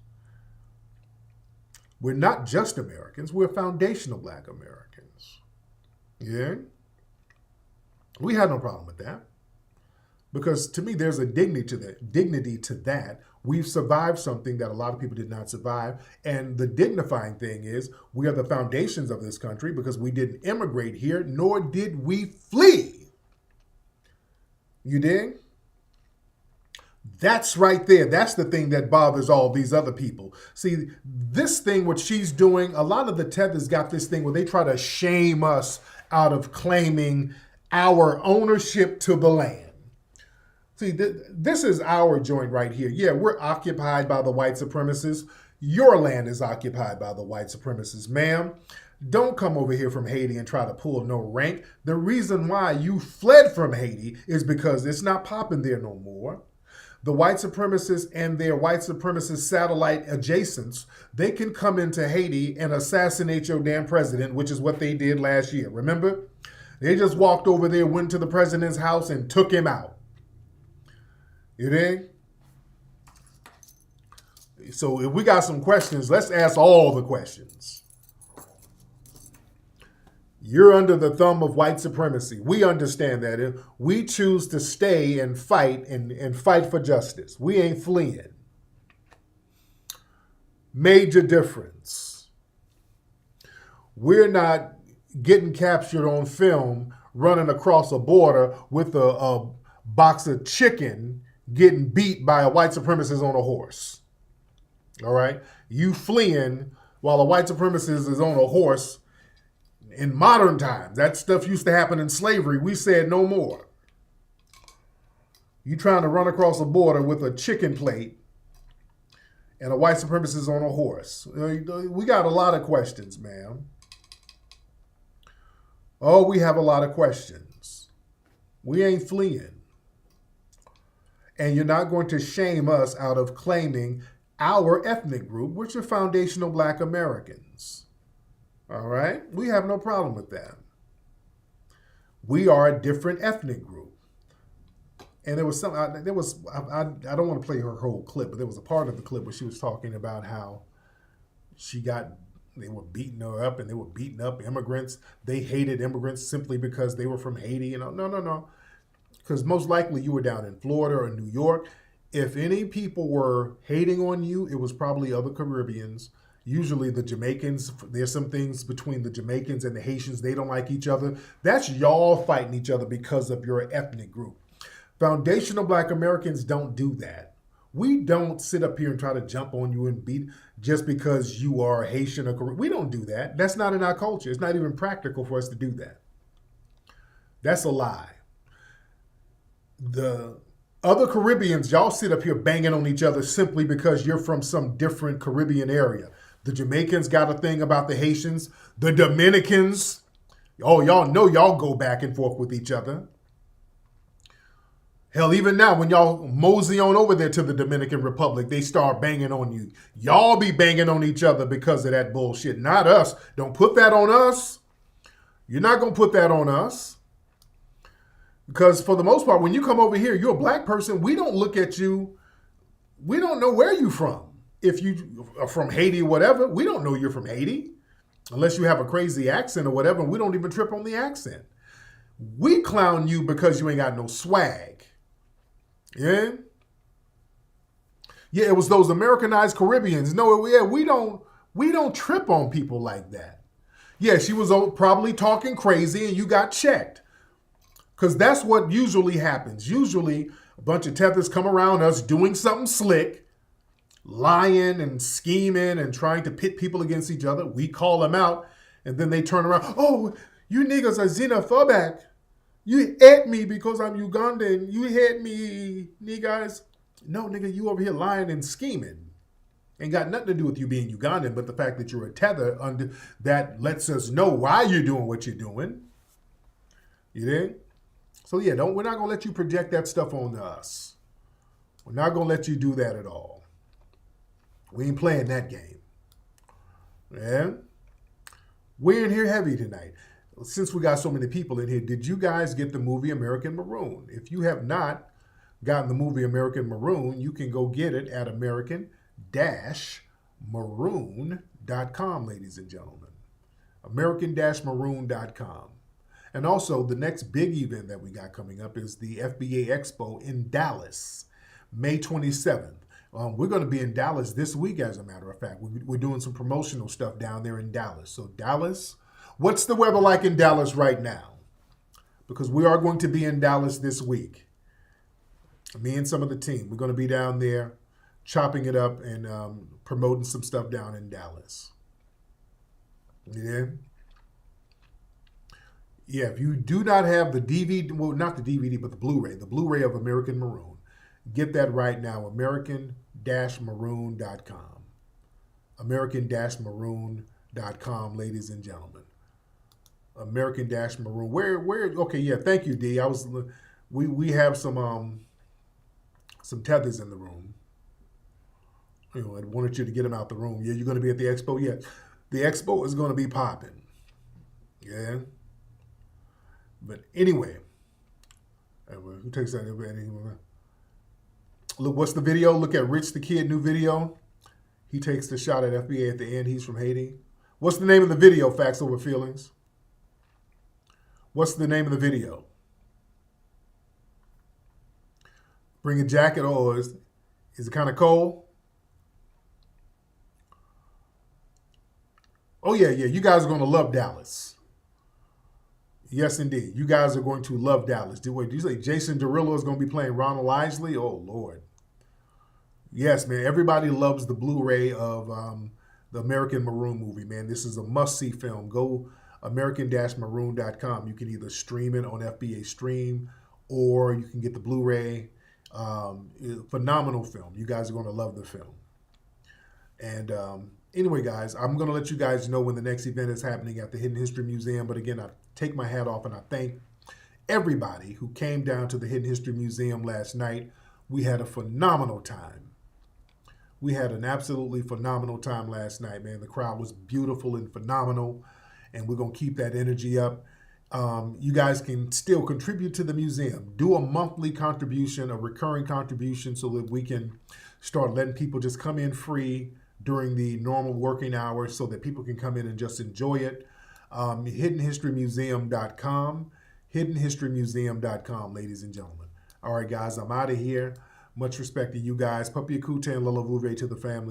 We're not just Americans, we're foundational black Americans. Yeah? We have no problem with that. Because to me, there's a dignity to that. We've survived something that a lot of people did not survive. And the dignifying thing is we are the foundations of this country because we didn't immigrate here, nor did we flee. You dig? That's right there. That's the thing that bothers all these other people. See, this thing, what she's doing, a lot of the tethers got this thing where they try to shame us out of claiming our ownership to the land. See, this is our joint right here. Yeah, we're occupied by the white supremacists. Your land is occupied by the white supremacists. Ma'am, don't come over here from Haiti and try to pull no rank. The reason why you fled from Haiti is because it's not popping there no more. The white supremacists and their white supremacist satellite adjacents, they can come into Haiti and assassinate your damn president, which is what they did last year. Remember? They just walked over there, went to the president's house and took him out. You dig? So if we got some questions, let's ask all the questions. You're under the thumb of white supremacy. We understand that. If we choose to stay and fight and fight for justice, we ain't fleeing. Major difference. We're not getting captured on film running across a border with a box of chicken getting beat by a white supremacist on a horse. All right? You fleeing while a white supremacist is on a horse in modern times. That stuff used to happen in slavery. We said no more. You trying to run across a border with a chicken plate and a white supremacist on a horse. We got a lot of questions, ma'am. Oh, we have a lot of questions. We ain't fleeing. And you're not going to shame us out of claiming our ethnic group, which are foundational Black Americans. All right? We have no problem with that. We are a different ethnic group. And there was some, I don't want to play her whole clip, but there was a part of the clip where she was talking about how they were beating her up and they were beating up immigrants. They hated immigrants simply because they were from Haiti. You know, no. Because most likely you were down in Florida or New York. If any people were hating on you, it was probably other Caribbeans. Usually the Jamaicans, there's some things between the Jamaicans and the Haitians. They don't like each other. That's y'all fighting each other because of your ethnic group. Foundational Black Americans don't do that. We don't sit up here and try to jump on you and beat just because you are Haitian or Caribbean. We don't do that. That's not in our culture. It's not even practical for us to do that. That's a lie. The other Caribbeans, y'all sit up here banging on each other simply because you're from some different Caribbean area. The Jamaicans got a thing about the Haitians. The Dominicans, oh, y'all know y'all go back and forth with each other. Hell, even now, when y'all mosey on over there to the Dominican Republic, they start banging on you. Y'all be banging on each other because of that bullshit, not us. Don't put that on us. You're not going to put that on us. Because for the most part, when you come over here, you're a Black person. We don't look at you. We don't know where you're from. If you are from Haiti or whatever, we don't know you're from Haiti. Unless you have a crazy accent or whatever, we don't even trip on the accent. We clown you because you ain't got no swag. Yeah? Yeah, it was those Americanized Caribbeans. No, yeah, we don't trip on people like that. Yeah, she was probably talking crazy and you got checked. Because that's what usually happens. Usually a bunch of tethers come around us doing something slick, lying and scheming and trying to pit people against each other. We call them out and then they turn around. Oh, you niggas are xenophobic. You hate me because I'm Ugandan. You hate me, niggas. No, nigga, you over here lying and scheming. Ain't got nothing to do with you being Ugandan, but the fact that you're a tether under that lets us know why you're doing what you're doing. You dig? So yeah, we're not gonna let you project that stuff on us. We're not gonna let you do that at all. We ain't playing that game. Yeah? We're in here heavy tonight. Since we got so many people in here, did you guys get the movie American Maroon? If you have not gotten the movie American Maroon, you can go get it at American-Maroon.com, ladies and gentlemen. American-Maroon.com. And also, the next big event that we got coming up is the FBA Expo in Dallas, May 27th. We're going to be in Dallas this week, as a matter of fact. We're doing some promotional stuff down there in Dallas. So Dallas, what's the weather like in Dallas right now? Because we are going to be in Dallas this week. Me and some of the team, we're going to be down there chopping it up and promoting some stuff down in Dallas. Yeah. Yeah, if you do not have the DVD, well, not the DVD, but the Blu-ray of American Maroon, get that right now, American-Maroon.com. American-Maroon.com, ladies and gentlemen. American-Maroon. Where? Okay, yeah, thank you, D. We have some tethers in the room. I wanted you to get them out the room. Yeah, you're going to be at the expo? Yeah, the expo is going to be popping. Yeah. But anyway, who takes that? Look, what's the video? Look at Rich the Kid, new video. He takes the shot at FBA at the end. He's from Haiti. What's the name of the video, Facts Over Feelings? What's the name of the video? Bring a jacket. Oh, is it kind of cold? Oh, yeah. You guys are going to love Dallas. Yes, indeed. You guys are going to love Dallas. Do you say Jason Derulo is going to be playing Ronald Isley? Oh, Lord. Yes, man. Everybody loves the Blu-ray of the American Maroon movie, man. This is a must-see film. Go American-Maroon.com. You can either stream it on FBA Stream or you can get the Blu-ray. Phenomenal film. You guys are going to love the film. And Anyway, guys, I'm going to let you guys know when the next event is happening at the Hidden History Museum. But again, I take my hat off and I thank everybody who came down to the Hidden History Museum last night. We had a phenomenal time. We had an absolutely phenomenal time last night, man. The crowd was beautiful and phenomenal, and we're going to keep that energy up. You guys can still contribute to the museum. Do a monthly contribution, a recurring contribution, so that we can start letting people just come in free during the normal working hours so that people can come in and just enjoy it. HiddenHistoryMuseum.com. HiddenHistoryMuseum.com, ladies and gentlemen. All right, guys, I'm out of here. Much respect to you guys. Papi Akute and Lala Vuve to the family.